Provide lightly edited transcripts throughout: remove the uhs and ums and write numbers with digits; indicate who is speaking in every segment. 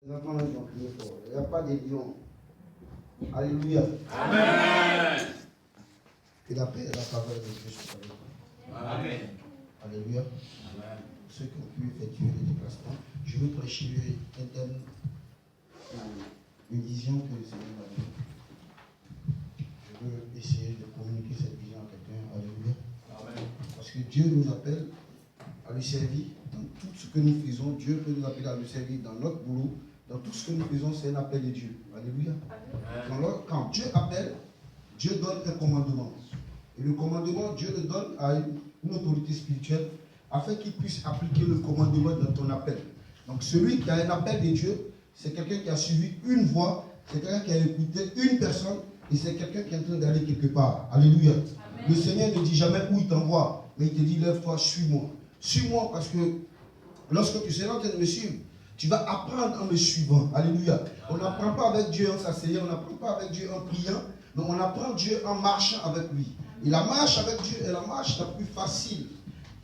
Speaker 1: Les enfants là, ils ont crié fort. Il n'y a pas de lion. Alléluia.
Speaker 2: Amen.
Speaker 1: Que la paix et la faveur de Dieu soient avec vous.
Speaker 2: Amen.
Speaker 1: Alléluia.
Speaker 2: Amen.
Speaker 1: Ceux qui ont pu effectuer les déplacements, je veux prêcher un thème, une vision que le Seigneur m'a donnée. Je veux essayer de communiquer cette vision à quelqu'un. Alléluia.
Speaker 2: Amen.
Speaker 1: Parce que Dieu nous appelle à lui servir dans tout ce que nous faisons. Dieu peut nous appeler à lui servir dans notre boulot. Dans tout ce que nous faisons, c'est un appel de Dieu. Alléluia. Quand Dieu appelle, Dieu donne un commandement. Et le commandement, Dieu le donne à une autorité spirituelle afin qu'il puisse appliquer le commandement dans ton appel. Donc celui qui a un appel de Dieu, c'est quelqu'un qui a suivi une voie, c'est quelqu'un qui a écouté une personne et c'est quelqu'un qui est en train d'aller quelque part. Alléluia. Amen. Le Seigneur ne dit jamais où il t'envoie, mais il te dit lève-toi, suis-moi. Suis-moi parce que lorsque tu seras en train de me suivre, tu vas apprendre en me suivant. Alléluia. On n'apprend pas avec Dieu en s'asseyant, on n'apprend pas avec Dieu en priant, mais on apprend Dieu en marchant avec lui. Et la marche avec Dieu est la marche la plus facile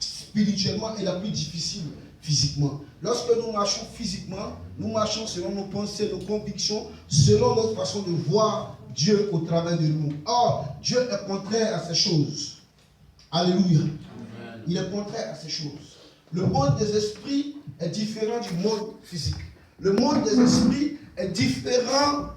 Speaker 1: spirituellement et la plus difficile physiquement. Lorsque nous marchons physiquement, nous marchons selon nos pensées, nos convictions, selon notre façon de voir Dieu au travers de nous. Or, Dieu est contraire à ces choses. Alléluia. Amen. Il est contraire à ces choses. Le monde des esprits est différent du monde physique. Le monde des esprits est différent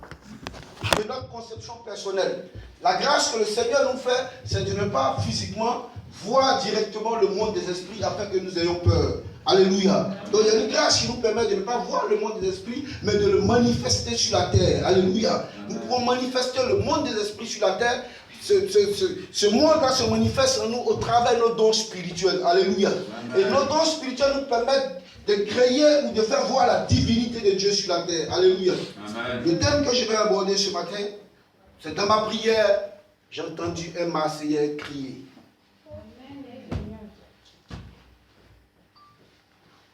Speaker 1: de notre conception personnelle. La grâce que le Seigneur nous fait, c'est de ne pas physiquement voir directement le monde des esprits afin que nous ayons peur. Alléluia. Donc il y a une grâce qui nous permet de ne pas voir le monde des esprits, mais de le manifester sur la terre. Alléluia. Nous pouvons manifester le monde des esprits sur la terre. Ce monde-là se manifeste en nous au travers de nos dons spirituels. Alléluia. Amen. Et nos dons spirituels nous permettent de créer ou de faire voir la divinité de Dieu sur la terre. Alléluia. Amen. Le thème que je vais aborder ce matin, c'est dans ma prière, j'ai entendu un Marseillais crier.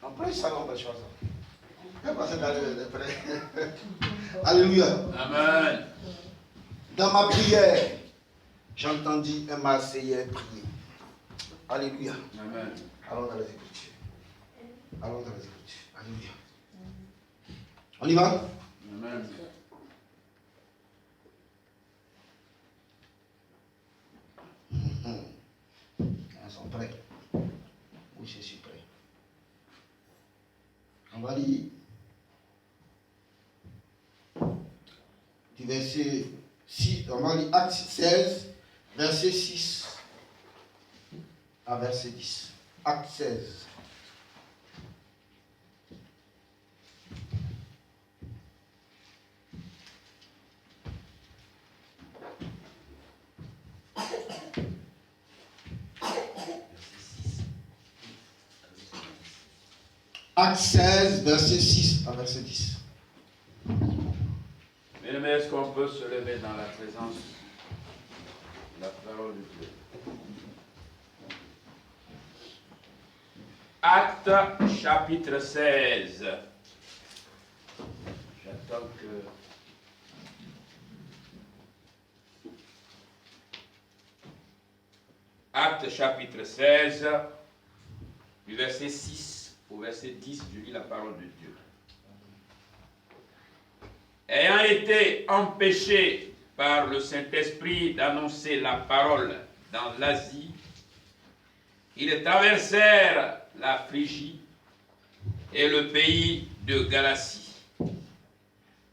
Speaker 1: Après ça, on va choisir. Alléluia. Amen. Dans ma prière, j'ai entendu un Marseillais prier. Alléluia. Amen. Allons dans les Écritures. Allons dans les Écritures. Alléluia. On y va? Amen. Ils sont prêts. Oui, je suis prêt. On va lire du verset 6, on va lire Acte 16, verset 6 à verset 10. Acte 16. Acte 16, verset 6 à verset 10.
Speaker 2: Mesdames, est-ce qu'on peut se lever dans la présence de la parole de Dieu? Acte chapitre 16. J'attends que... Acte chapitre 16, du verset 6 au verset 10, je lis la parole de Dieu. Ayant été empêchés par le Saint-Esprit d'annoncer la parole dans l'Asie, ils traversèrent la Phrygie et le pays de Galatie.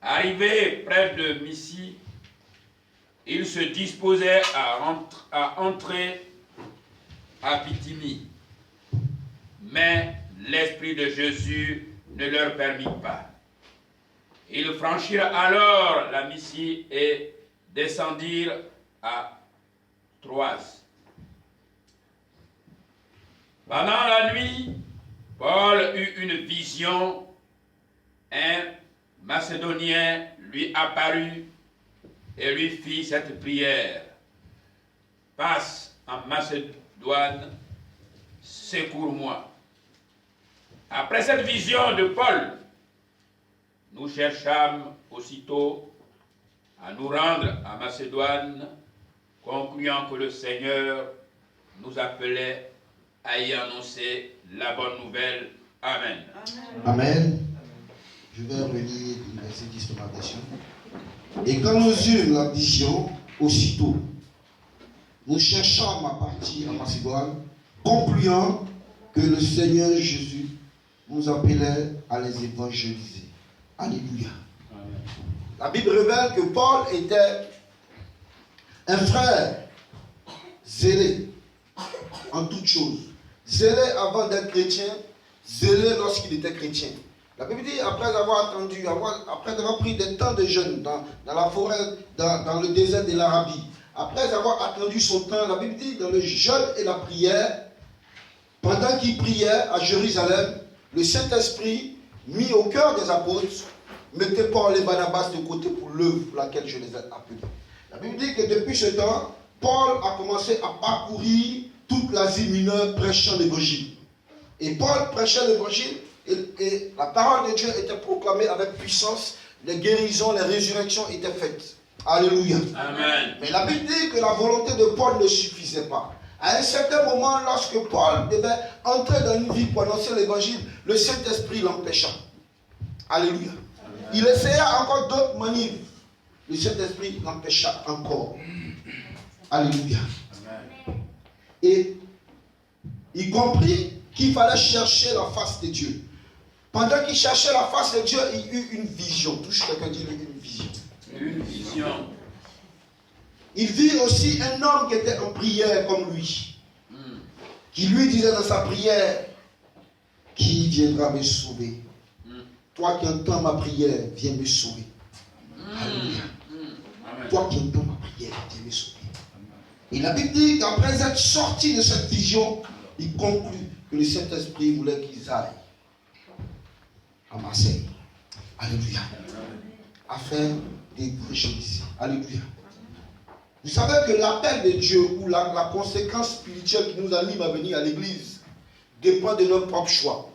Speaker 2: Arrivés près de Mysie, ils se disposaient à entrer à Bithymie. Mais l'Esprit de Jésus ne leur permit pas. Ils franchirent alors la Mysie et descendirent à Troas. Pendant la nuit, Paul eut une vision. Un Macédonien lui apparut et lui fit cette prière. Passe en Macédoine, secours-moi. Après cette vision de Paul, nous cherchâmes aussitôt à nous rendre à Macédoine, concluant que le Seigneur nous appelait à y annoncer la bonne nouvelle. Amen.
Speaker 1: Amen. Je vais relire le verset 10 de ma version. Et quand nous eûmes la vision, aussitôt, nous cherchâmes à partir à Macédoine, concluant que le Seigneur Jésus nous appelait à les évangéliser. Alléluia. La Bible révèle que Paul était un frère zélé en toutes choses. Zélé avant d'être chrétien, zélé lorsqu'il était chrétien. La Bible dit, après avoir attendu, après avoir pris des temps de jeûne dans la forêt, dans le désert de l'Arabie, après avoir attendu son temps, la Bible dit, dans le jeûne et la prière, pendant qu'il priait à Jérusalem, le Saint-Esprit, mis au cœur des apôtres, mettait Paul et Barnabas de côté pour l'œuvre pour laquelle je les ai appelés. La Bible dit que depuis ce temps, Paul a commencé à parcourir toute l'Asie mineure prêchant l'évangile. Et Paul prêchait l'évangile et la parole de Dieu était proclamée avec puissance, les guérisons, les résurrections étaient faites. Alléluia.
Speaker 2: Amen.
Speaker 1: Mais la Bible dit que la volonté de Paul ne suffisait pas. À un certain moment, lorsque Paul devait entrer dans une vie pour annoncer l'évangile, le Saint-Esprit l'empêcha. Alléluia. Il essaya encore d'autres manœuvres. Le Saint-Esprit l'empêcha encore. Alléluia. Et il comprit qu'il fallait chercher la face de Dieu. Pendant qu'il cherchait la face de Dieu, il eut une vision. Touche quelqu'un, dit une vision.
Speaker 2: Une vision.
Speaker 1: Il vit aussi un homme qui était en prière comme lui. Qui lui disait dans sa prière, qui viendra me sauver? Toi qui entends ma prière, viens me sauver. Alléluia. Toi qui entends ma prière, viens me sauver. Et la Bible dit qu'après être sorti de cette vision, il conclut que le Saint-Esprit voulait qu'ils aillent à Marseille. Alléluia. Afin d'évangéliser. Alléluia. Vous savez que l'appel de Dieu ou la conséquence spirituelle qui nous anime à venir à l'église dépend de notre propre choix.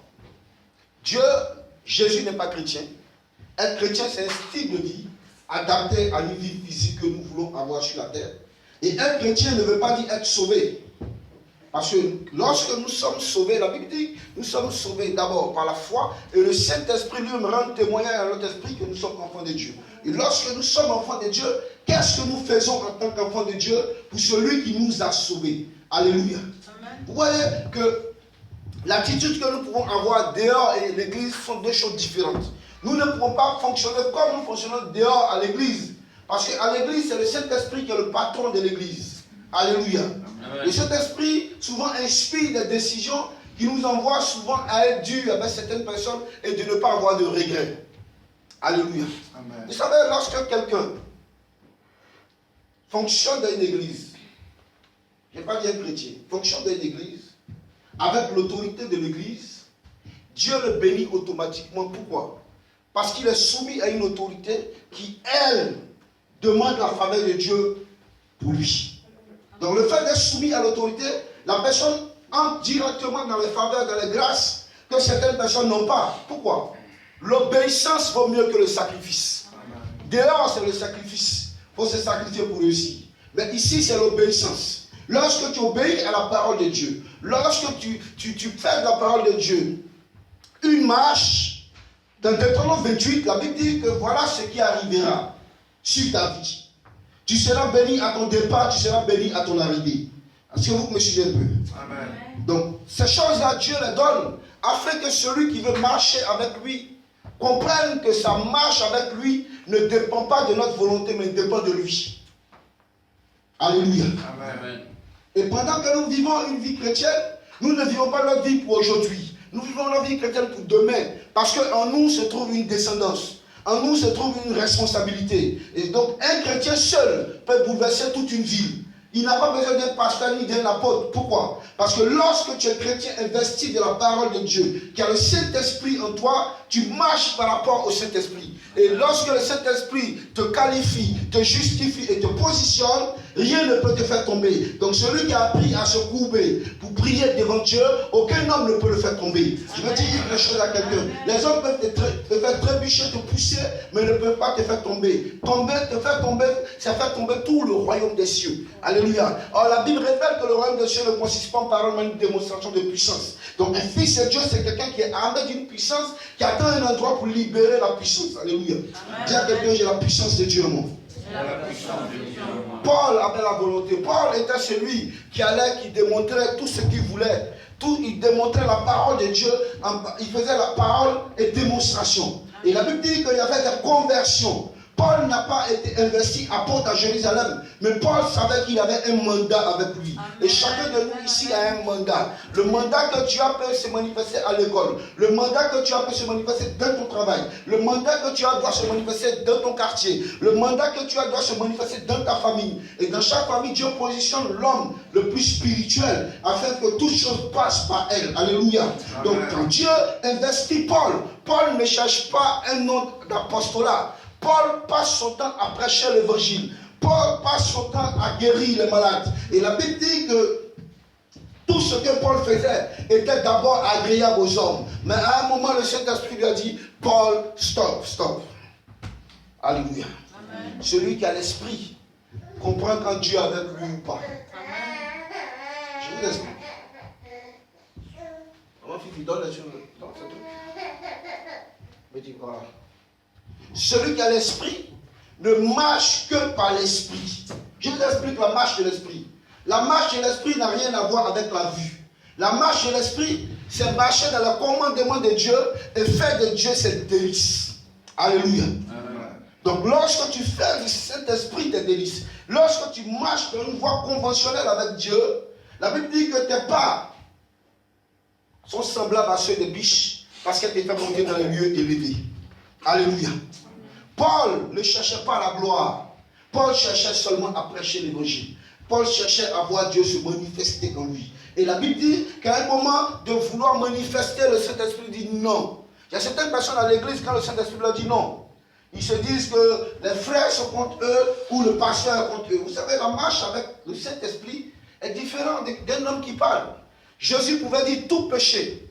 Speaker 1: Jésus n'est pas chrétien. Être chrétien, c'est un style de vie adapté à une vie physique que nous voulons avoir sur la terre. Et être chrétien ne veut pas dire être sauvé. Parce que lorsque nous sommes sauvés, la Bible dit, nous sommes sauvés d'abord par la foi et le Saint-Esprit lui-même rend témoignage à notre esprit que nous sommes enfants de Dieu. Et lorsque nous sommes enfants de Dieu, qu'est-ce que nous faisons en tant qu'enfants de Dieu pour celui qui nous a sauvés? Alléluia. Amen. Vous voyez que l'attitude que nous pouvons avoir dehors et l'église sont deux choses différentes. Nous ne pouvons pas fonctionner comme nous fonctionnons dehors à l'église. Parce qu'à l'église, c'est le Saint-Esprit qui est le patron de l'église. Alléluia. Amen. Le Saint-Esprit souvent inspire des décisions qui nous envoient souvent à être durs avec certaines personnes et de ne pas avoir de regrets. Alléluia. Amen. Vous savez, lorsque quelqu'un fonctionne dans une église, je ne vais pas dire chrétien, fonctionne dans une église, avec l'autorité de l'église, Dieu le bénit automatiquement. Pourquoi? Parce qu'il est soumis à une autorité qui, elle, demande la faveur de Dieu pour lui. Donc le fait d'être soumis à l'autorité, la personne entre directement dans les faveurs, dans les grâces que certaines personnes n'ont pas. Pourquoi? L'obéissance vaut mieux que le sacrifice. Dehors, c'est le sacrifice. Il faut se sacrifier pour réussir. Mais ici, c'est l'obéissance. Lorsque tu obéis à la parole de Dieu, lorsque tu fais de la parole de Dieu une marche, dans Deutéronome 28, la Bible dit que voilà ce qui arrivera sur ta vie. Tu seras béni à ton départ, tu seras béni à ton arrivée. Est-ce que vous me suivez un peu? Amen. Donc, ces choses-là, Dieu les donne afin que celui qui veut marcher avec lui comprenne que sa marche avec lui ne dépend pas de notre volonté, mais dépend de lui. Alléluia. Amen. Et pendant que nous vivons une vie chrétienne, nous ne vivons pas notre vie pour aujourd'hui. Nous vivons notre vie chrétienne pour demain. Parce qu'en nous se trouve une descendance. En nous se trouve une responsabilité. Et donc, un chrétien seul peut bouleverser toute une ville. Il n'a pas besoin d'un pasteur ni d'un apôtre. Pourquoi? Parce que lorsque tu es chrétien investi de la parole de Dieu, qui a le Saint-Esprit en toi, tu marches par rapport au Saint-Esprit. Et lorsque le Saint-Esprit te qualifie, te justifie et te positionne, rien ne peut te faire tomber. Donc celui qui a appris à se courber pour prier devant Dieu, aucun homme ne peut le faire tomber. Je vais dire une chose à quelqu'un. Les hommes peuvent te faire très trébucher, te pousser, mais ne peut pas te faire tomber. Te faire tomber, c'est faire tomber tout le royaume des cieux. Alléluia. Alors la Bible révèle que le royaume des cieux ne consiste pas en parole, mais une démonstration de puissance. Donc un fils de Dieu, c'est quelqu'un qui est armé d'une puissance, qui atteint un endroit pour libérer la puissance. Alléluia. Dis à quelqu'un, j'ai la puissance de Dieu en moi. Paul avait la volonté. Paul était celui qui démontrait tout ce qu'il voulait. Il démontrait la parole de Dieu. Il faisait la parole et démonstration. Et la Bible dit qu'il y avait des conversions. Paul n'a pas été investi apôtre à Jérusalem, mais Paul savait qu'il avait un mandat avec lui. Amen. Et chacun de nous ici a un mandat. Le mandat que tu as peut se manifester à l'école. Le mandat que tu as peut se manifester dans ton travail. Le mandat que tu as doit se manifester dans ton quartier. Le mandat que tu as doit se manifester dans ta famille. Et dans chaque famille, Dieu positionne l'homme le plus spirituel afin que toute chose passe par elle. Alléluia. Amen. Donc quand Dieu investit Paul, Paul ne cherche pas un nom d'apostolat. Paul passe son temps à prêcher l'évangile. Paul passe son temps à guérir les malades. Et la Bible dit que tout ce que Paul faisait était d'abord agréable aux hommes. Mais à un moment, le Saint-Esprit lui a dit, Paul, stop. Alléluia. Amen. Celui qui a l'esprit comprend quand Dieu est avec lui ou pas. Amen. Je vous explique. Comment Fifi donne les choses? Me dit voilà. Celui qui a l'esprit ne marche que par l'esprit. Je vous explique la marche de l'esprit. La marche de l'esprit n'a rien à voir avec la vue. La marche de l'esprit, c'est marcher dans le commandement de Dieu et faire de Dieu ses délices. Alléluia. Amen. Donc lorsque tu fais du Saint-Esprit tes délices, lorsque tu marches dans une voie conventionnelle avec Dieu, la Bible dit que tes pas sont semblables à ceux des biches parce qu'elles te font monter dans les lieux élevés. Alléluia. Paul ne cherchait pas la gloire. Paul cherchait seulement à prêcher l'évangile. Paul cherchait à voir Dieu se manifester en lui. Et la Bible dit qu'à un moment de vouloir manifester, le Saint-Esprit dit non. Il y a certaines personnes à l'église, quand le Saint-Esprit leur dit non, ils se disent que les frères sont contre eux ou le pasteur est contre eux. Vous savez, la marche avec le Saint-Esprit est différente d'un homme qui parle. Jésus pouvait dire tout péché.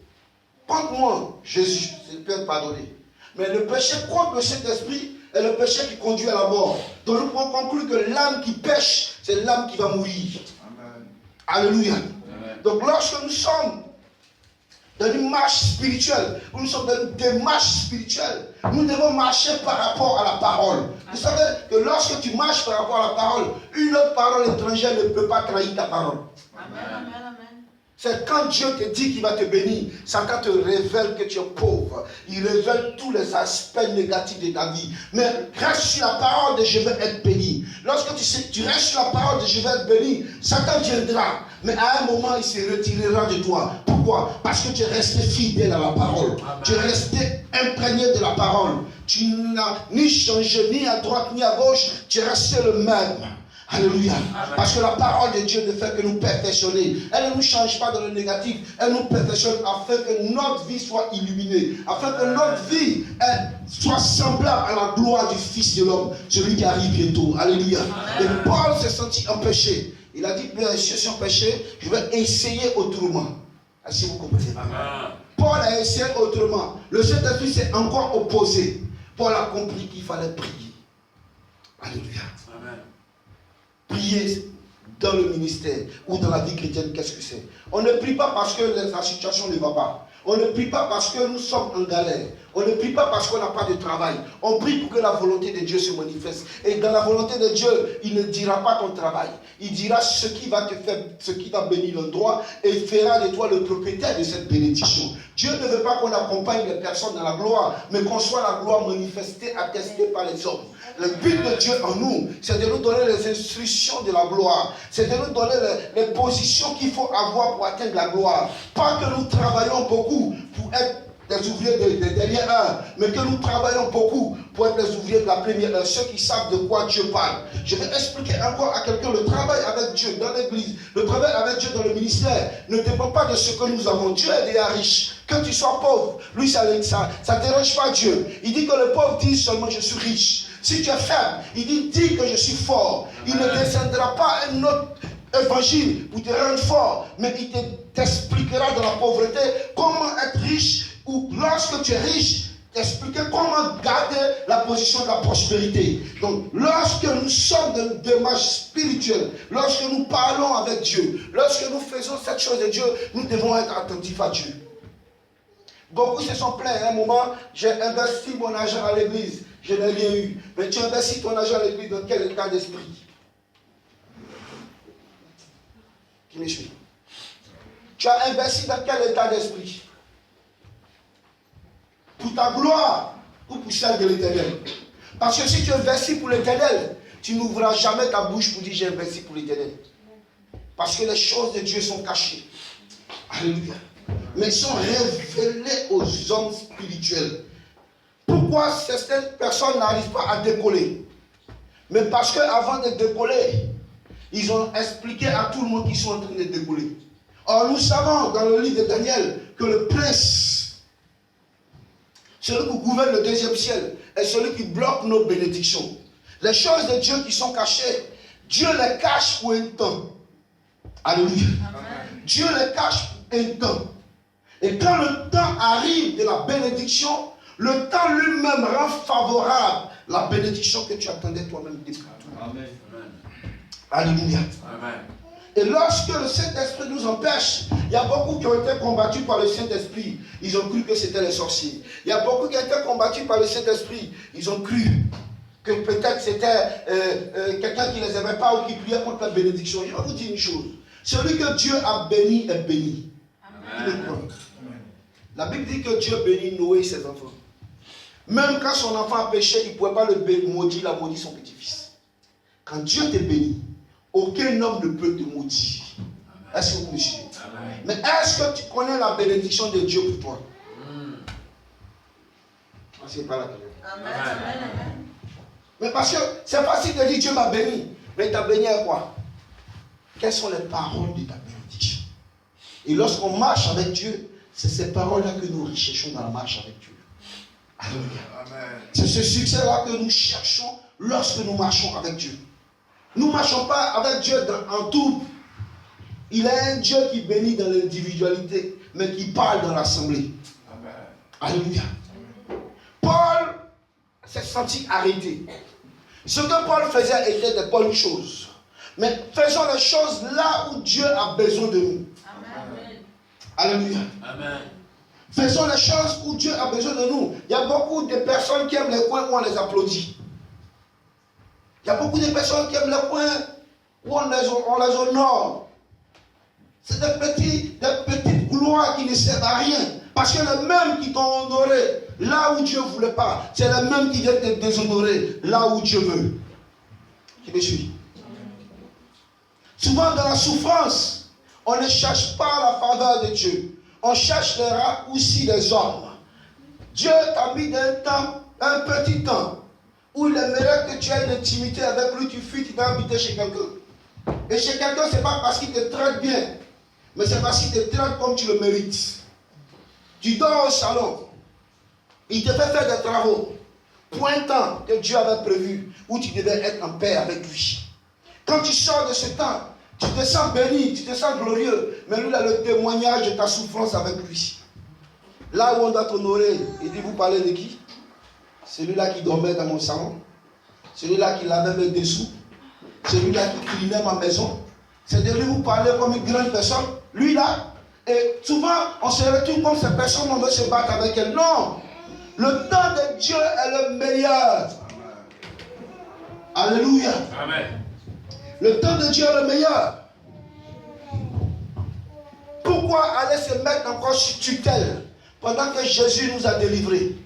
Speaker 1: Contre moi, Jésus, je peux être pardonné. Mais le péché contre le Saint-Esprit est le péché qui conduit à la mort. Donc nous pouvons conclure que l'âme qui pêche, c'est l'âme qui va mourir. Amen. Alléluia. Amen. Donc lorsque nous sommes dans une marche spirituelle, nous sommes dans une démarche spirituelle, nous devons marcher par rapport à la parole. Amen. Vous savez que lorsque tu marches par rapport à la parole, une autre parole étrangère ne peut pas trahir ta parole. Amen. Amen. C'est quand Dieu te dit qu'il va te bénir, Satan te révèle que tu es pauvre. Il révèle tous les aspects négatifs de ta vie. Mais reste sur la parole de je vais être béni. Lorsque tu restes sur la parole de je vais être béni, Satan viendra. Mais à un moment, il se retirera de toi. Pourquoi? Parce que tu es resté fidèle à la parole. Amen. Tu es resté imprégné de la parole. Tu n'as ni changé ni à droite ni à gauche. Tu es resté le même. Alléluia. Amen. Parce que la parole de Dieu ne fait que nous perfectionner. Elle ne nous change pas dans le négatif. Elle nous perfectionne afin que notre vie soit illuminée. Afin que notre vie soit semblable à la gloire du Fils de l'homme. Celui qui arrive bientôt. Alléluia. Amen. Et Paul s'est senti empêché. Il a dit, je suis empêché, je vais essayer autrement. Si vous comprenez. Amen. Paul a essayé autrement. Le Saint-Esprit s'est encore opposé. Paul a compris qu'il fallait prier. Alléluia. Amen. Prier dans le ministère ou dans la vie chrétienne, qu'est-ce que c'est? On ne prie pas parce que la situation ne va pas. On ne prie pas parce que nous sommes en galère. On ne prie pas parce qu'on n'a pas de travail. On prie pour que la volonté de Dieu se manifeste. Et dans la volonté de Dieu, il ne dira pas ton travail. Il dira ce qui va te faire, ce qui va bénir l'endroit et il fera de toi le propriétaire de cette bénédiction. Dieu ne veut pas qu'on accompagne les personnes dans la gloire, mais qu'on soit la gloire manifestée, attestée par les hommes. Le but de Dieu en nous, c'est de nous donner les instructions de la gloire. C'est de nous donner les positions qu'il faut avoir pour atteindre la gloire. Pas que nous travaillons beaucoup pour être des ouvriers de derrière heure, mais que nous travaillons beaucoup pour être des ouvriers de la première heure, ceux qui savent de quoi Dieu parle. Je vais expliquer encore à quelqu'un, le travail avec Dieu dans l'église, le travail avec Dieu dans le ministère ne dépend pas de ce que nous avons. Dieu est déjà riche. Que tu sois pauvre, lui ça ne dérange pas Dieu. Il dit que le pauvre dit seulement je suis riche. Si tu es faible, il dit que je suis fort. Il ne descendra pas un autre évangile pour te rendre fort, mais il t'expliquera dans la pauvreté comment être riche, ou lorsque tu es riche, expliquer comment garder la position de la prospérité. Donc, lorsque nous sommes dans une démarche spirituelle, lorsque nous parlons avec Dieu, lorsque nous faisons cette chose de Dieu, nous devons être attentifs à Dieu. Beaucoup se sont plaints à un moment, j'ai investi mon argent à l'église, je n'ai rien eu. Mais tu investis ton argent à l'église dans quel état d'esprit? Qui me suit? Tu as investi dans quel état d'esprit? Pour ta gloire ou pour celle de l'Éternel? Parce que si tu investis pour l'Éternel, tu n'ouvriras jamais ta bouche pour dire j'ai investi pour l'Éternel. Parce que les choses de Dieu sont cachées. Alléluia. Mais sont révélées aux hommes spirituels. Pourquoi certaines personnes n'arrivent pas à décoller? Mais parce qu'avant de décoller, ils ont expliqué à tout le monde qu'ils sont en train de décoller. Or, nous savons dans le livre de Daniel que le prince, celui qui gouverne le deuxième ciel, est celui qui bloque nos bénédictions. Les choses de Dieu qui sont cachées, Dieu les cache pour un temps. Alléluia. Amen. Dieu les cache pour un temps. Et quand le temps arrive de la bénédiction, le temps lui-même rend favorable la bénédiction que tu attendais toi-même depuis. Amen. Alléluia. Amen. Et lorsque le Saint-Esprit nous empêche, il y a beaucoup qui ont été combattus par le Saint-Esprit. Ils ont cru que c'était les sorciers. Il y a beaucoup qui ont été combattus par le Saint-Esprit. Ils ont cru que peut-être c'était quelqu'un qui ne les aimait pas ou qui priait contre la bénédiction. Je vais vous dire une chose. Celui que Dieu a béni est béni. Amen. La Bible dit que Dieu bénit Noé et ses enfants. Même quand son enfant a péché, il ne pouvait pas le maudire, il a maudit son petit-fils. Quand Dieu te bénit, aucun homme ne peut te maudire. Est-ce que vous me suivez? Mais est-ce que tu connais la bénédiction de Dieu pour toi? C'est pas la question. Amen. Mais parce que c'est facile de dire Dieu m'a béni. Mais il t'a béni à quoi? Quelles sont les paroles de ta bénédiction? Et lorsqu'on marche avec Dieu, c'est ces paroles-là que nous recherchons dans la marche avec Dieu. Alléluia. C'est ce succès-là que nous cherchons lorsque nous marchons avec Dieu. Nous ne marchons pas avec Dieu en troupe. Il est un Dieu qui bénit dans l'individualité, mais qui parle dans l'assemblée. Alléluia. Paul s'est senti arrêté. Ce que Paul faisait était de bonnes choses. Mais faisons les choses là où Dieu a besoin de nous. Amen. Alléluia. Amen. Faisons les choses où Dieu a besoin de nous. Il y a beaucoup de personnes qui aiment les coins où on les applaudit. Il y a beaucoup de personnes qui aiment les coins où on les honore. C'est des petites gloires qui ne servent à rien. Parce que les mêmes qui t'ont honoré là où Dieu ne voulait pas, c'est les mêmes qui viennent te déshonorer là où Dieu veut. Qui me suit? Souvent dans la souffrance, on ne cherche pas la faveur de Dieu. On cherche les raccourcis des hommes. Dieu t'a mis un petit temps, où il aimerait que tu aies une intimité avec lui, tu fuis, tu vas habiter chez quelqu'un. Et chez quelqu'un, ce n'est pas parce qu'il te traite bien, mais c'est parce qu'il te traite comme tu le mérites. Tu dors au salon, il te fait faire des travaux, pour un temps que Dieu avait prévu, où tu devais être en paix avec lui. Quand tu sors de ce temps, tu te sens béni, tu te sens glorieux, mais lui, il a le témoignage de ta souffrance avec lui. Là où on doit t'honorer, il dit, vous parlez de qui? Celui-là qui dormait dans mon salon, celui-là qui lavait mes dessous, celui-là qui clinait ma maison. C'est de lui vous parler comme une grande personne. Lui là, et souvent on se retrouve comme ces personnes, on veut se battre avec elles. Non, le temps de Dieu est le meilleur. Alléluia. Amen. Le temps de Dieu est le meilleur. Pourquoi aller se mettre encore sur tutelle pendant que Jésus nous a délivrés?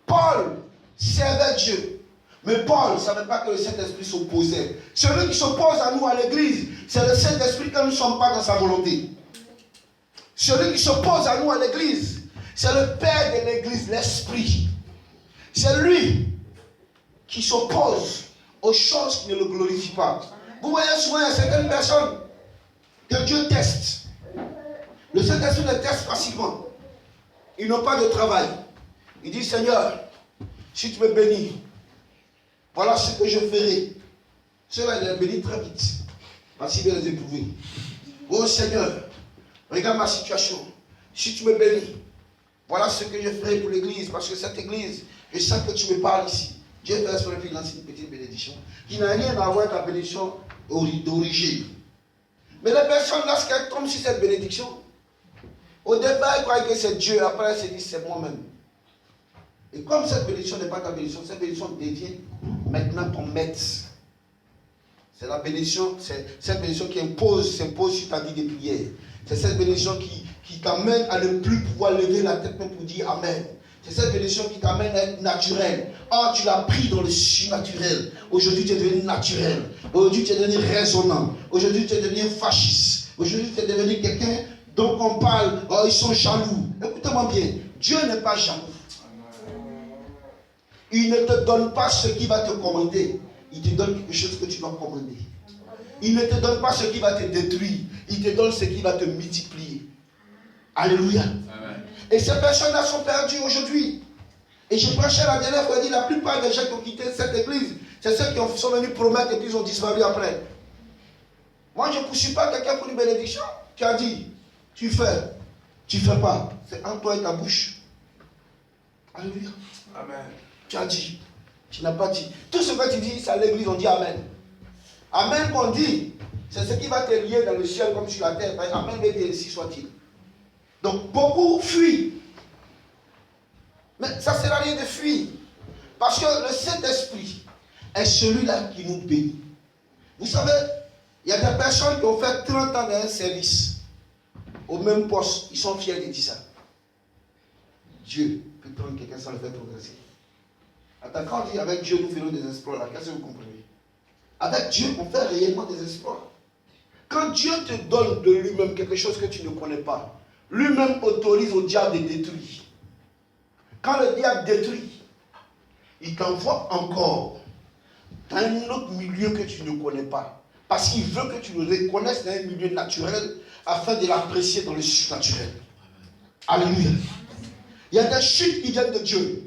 Speaker 1: Paul servait Dieu. Mais Paul ne savait pas que le Saint-Esprit s'opposait. Celui qui s'oppose à nous à l'église, c'est le Saint-Esprit que nous ne sommes pas dans sa volonté. Celui qui s'oppose à nous à l'église, c'est le Père de l'église, l'Esprit. C'est lui qui s'oppose aux choses qui ne le glorifient pas. Vous voyez souvent, il y a certaines personnes que Dieu teste. Le Saint-Esprit les teste facilement. Ils n'ont pas de travail. Il dit, Seigneur, si tu me bénis, voilà ce que je ferai. Cela, il les bénit très vite. Parce qu'il veut les éprouver. Oh Seigneur, regarde ma situation. Si tu me bénis, Voilà ce que je ferai pour l'église, parce que cette église, je sens que tu me parles ici. Dieu fait sur le fil lancer une petite bénédiction qui n'a rien à voir avec ta bénédiction d'origine. Mais les personnes, lorsqu'elles tombent sur cette bénédiction, au départ, elles croient que c'est Dieu, après elles se disent c'est moi-même. Et comme cette bénédiction n'est pas ta bénédiction, cette bénédiction devient maintenant ton maître. C'est la bénédiction, c'est cette bénédiction qui s'impose sur ta vie de prière. C'est cette bénédiction qui t'amène à ne plus pouvoir lever la tête même pour dire Amen. C'est cette bénédiction qui t'amène à être naturel. Or, tu l'as pris dans le surnaturel. Aujourd'hui, tu es devenu naturel. Aujourd'hui, tu es devenu raisonnant. Aujourd'hui, tu es devenu fasciste. Aujourd'hui, tu es devenu quelqu'un dont on parle, oh, ils sont jaloux. Écoutez-moi bien, Dieu n'est pas jaloux. Il ne te donne pas ce qui va te commander. Il te donne quelque chose que tu dois commander. Il ne te donne pas ce qui va te détruire. Il te donne ce qui va te multiplier. Alléluia. Amen. Et ces personnes-là sont perdues aujourd'hui. Et je prêchais la dernière fois, la plupart des gens qui ont quitté cette église, c'est ceux qui sont venus promettre et puis ils ont disparu après. Moi, je ne poursuis pas quelqu'un pour une bénédiction. Tu as dit, tu fais, tu ne fais pas. C'est entre toi et ta bouche. Alléluia. Amen. Tu as dit, tu n'as pas dit. Tout ce que tu dis, c'est à l'église, on dit Amen. Amen qu'on dit, c'est ce qui va te lier dans le ciel comme sur la terre. Amen, ainsi soit-il. Donc, beaucoup fuient. Mais ça ne sert à rien de fuir. Parce que le Saint-Esprit est celui-là qui nous bénit. Vous savez, il y a des personnes qui ont fait 30 ans dans un service, au même poste, ils sont fiers de dire ça. Dieu peut prendre quelqu'un sans le faire progresser. Attends, quand on dit avec Dieu nous faisons des exploits, là, qu'est-ce que vous comprenez? Avec Dieu, on fait réellement des exploits. Quand Dieu te donne de lui-même quelque chose que tu ne connais pas, lui-même autorise au diable de détruire. Quand le diable détruit, il t'envoie encore dans un autre milieu que tu ne connais pas. Parce qu'il veut que tu le reconnaisses dans un milieu naturel afin de l'apprécier dans le surnaturel. Alléluia. Il y a des chutes qui viennent de Dieu.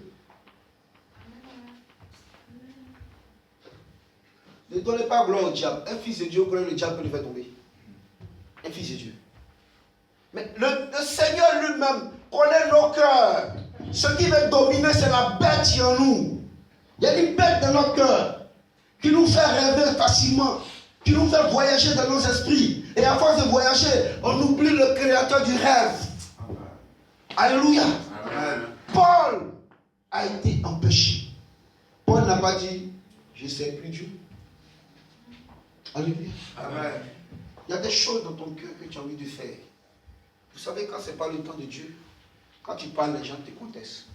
Speaker 1: Ne donnez pas gloire au diable. Un fils de Dieu, le diable peut le faire tomber. Un fils de Dieu. Mais le Seigneur lui-même connaît nos cœurs. Ce qui veut dominer, c'est la bête qui est en nous. Il y a une bête dans notre cœur qui nous fait rêver facilement, qui nous fait voyager dans nos esprits. Et à force de voyager, on oublie le créateur du rêve. Amen. Alléluia. Amen. Paul a été empêché. Paul n'a pas dit, je ne sais plus Dieu. Alléluia. Amen. Il y a des choses dans ton cœur que tu as envie de faire. Vous savez, quand ce n'est pas le temps de Dieu, quand tu parles, les gens te contestent.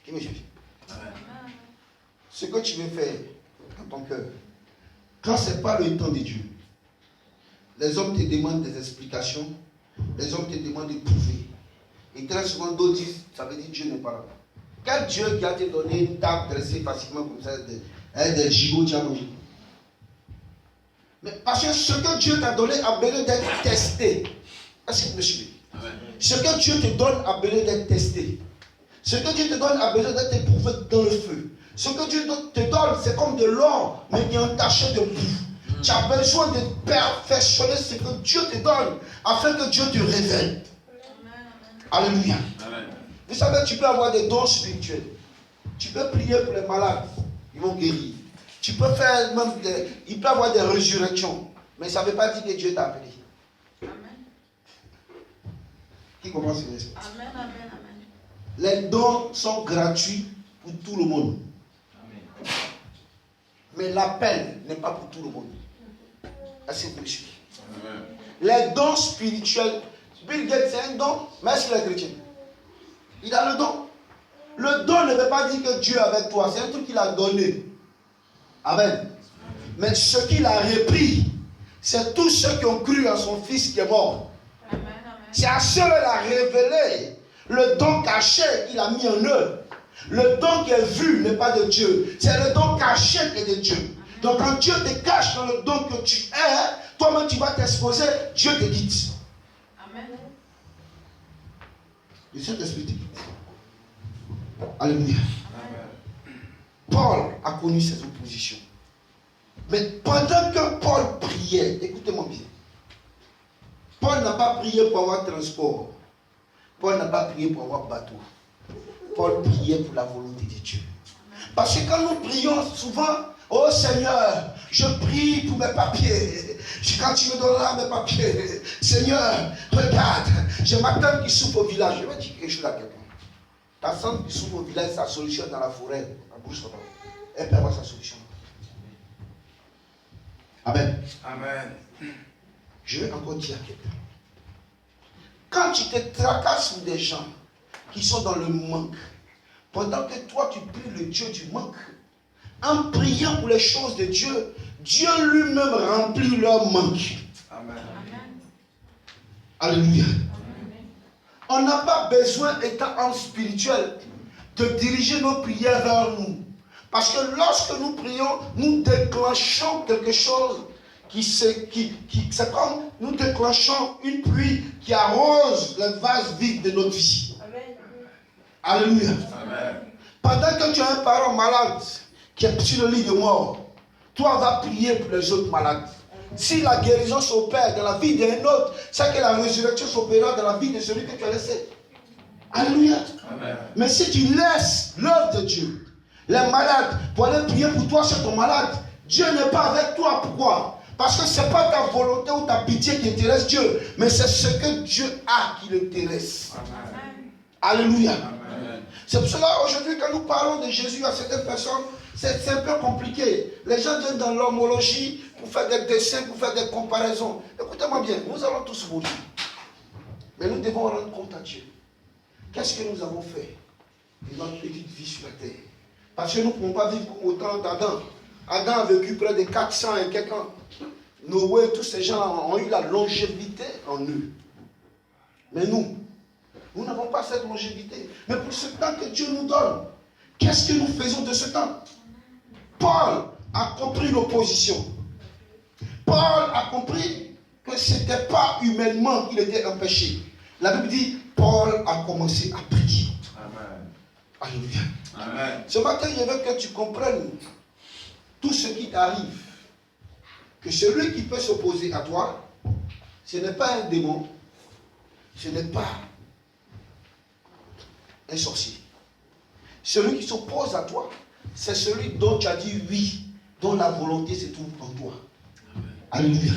Speaker 1: Qui me suit? Ce que tu veux faire dans ton cœur, quand ce n'est pas le temps de Dieu, les hommes te demandent des explications, les hommes te demandent de prouver. Et très souvent, d'autres disent, ça veut dire Dieu n'est pas là. Quel Dieu qui a te donné une table dressée facilement comme ça, des gigots, tu as mangé? Mais parce que ce que Dieu t'a donné a besoin d'être testé. Est-ce que vous me suivez? Ce que Dieu te donne a besoin d'être testé. Ce que Dieu te donne a besoin d'être éprouvé dans le feu. Ce que Dieu te donne, c'est comme de l'or, mais qui est entaché de boue. Tu as besoin de perfectionner ce que Dieu te donne, afin que Dieu te révèle. Alléluia. Amen. Vous savez, tu peux avoir des dons spirituels. Tu peux prier pour les malades, ils vont guérir. Tu peux faire même il peut y avoir des résurrections, mais ça ne veut pas dire que Dieu t'a appelé. Amen. Qui commence à dire? Amen, amen, amen. Les dons sont gratuits pour tout le monde. Amen. Mais l'appel n'est pas pour tout le monde. Est-ce que vous me suivez? Les dons spirituels, Bill Gates c'est un don, mais est-ce qu'il est chrétien? Il a le don. Le don ne veut pas dire que Dieu est avec toi, c'est un truc qu'il a donné. Amen. Mais ce qu'il a repris, c'est tous ceux qui ont cru à son fils qui est mort. Amen, amen. C'est à ceux qu'il a révélé le don caché qu'il a mis en eux. Le don qui est vu n'est pas de Dieu, c'est le don caché qui est de Dieu. Amen. Donc quand Dieu te cache dans le don que tu es, toi-même tu vas t'exposer, Dieu te quitte. Amen. Le Saint-Esprit te quitte. Alléluia. Paul a connu ces oppositions. Mais pendant que Paul priait, écoutez-moi bien, Paul n'a pas prié pour avoir transport. Paul n'a pas prié pour avoir bateau. Paul priait pour la volonté de Dieu. Parce que quand nous prions souvent, oh Seigneur, je prie pour mes papiers. Quand tu me donneras mes papiers, Seigneur, regarde, j'ai ma tante qui souffre au village. Je vais dire quelque chose à quelqu'un. Ta tante qui souffre au village, sa solution dans la forêt, en brousse, elle peut avoir sa solution. Amen.
Speaker 2: Amen.
Speaker 1: Je vais encore dire à quelqu'un. Quand tu te tracasses sur des gens qui sont dans le manque, pendant que toi tu pries le Dieu du manque, en priant pour les choses de Dieu, Dieu lui-même remplit leur manque.
Speaker 2: Amen.
Speaker 1: Alléluia. On n'a pas besoin, étant homme spirituel, de diriger nos prières vers nous. Parce que lorsque nous prions, nous déclenchons quelque chose c'est comme nous déclenchons une pluie qui arrose le vase vide de notre vie.
Speaker 3: Amen.
Speaker 1: Alléluia.
Speaker 2: Amen.
Speaker 1: Pendant que tu as un parent malade qui est sur le lit de mort, toi vas prier pour les autres malades. Si la guérison s'opère dans la vie d'un autre, c'est que la résurrection s'opérera dans la vie de celui que tu as laissé. Alléluia.
Speaker 2: Amen.
Speaker 1: Mais si tu laisses l'œuvre de Dieu, les malades, pour aller prier pour toi sur ton malade, Dieu n'est pas avec toi. Pourquoi? Parce que ce n'est pas ta volonté ou ta pitié qui intéresse Dieu, mais c'est ce que Dieu a qui l'intéresse.
Speaker 2: Amen.
Speaker 1: Alléluia.
Speaker 2: Amen.
Speaker 1: C'est pour cela aujourd'hui quand nous parlons de Jésus à certaines personnes, c'est un peu compliqué. Les gens viennent dans l'homologie pour faire des dessins, pour faire des comparaisons. Écoutez-moi bien, nous allons tous mourir. Mais nous devons rendre compte à Dieu. Qu'est-ce que nous avons fait de notre petite vie sur la terre? Parce que nous ne pouvons pas vivre comme au temps d'Adam. Adam a vécu près de 400 et quelques ans. Noé, tous ces gens ont eu la longévité en eux. Mais nous n'avons pas cette longévité. Mais pour ce temps que Dieu nous donne, qu'est-ce que nous faisons de ce temps? Paul a compris l'opposition. Paul a compris que ce n'était pas humainement qu'il était empêché. La Bible dit, Paul a commencé à prier.
Speaker 2: Amen.
Speaker 1: Alléluia.
Speaker 2: Amen.
Speaker 1: Ce matin, je veux que tu comprennes tout ce qui t'arrive. Que celui qui peut s'opposer à toi, ce n'est pas un démon, ce n'est pas un sorcier. Celui qui s'oppose à toi, c'est celui dont tu as dit oui, dont la volonté se trouve en toi. Alléluia.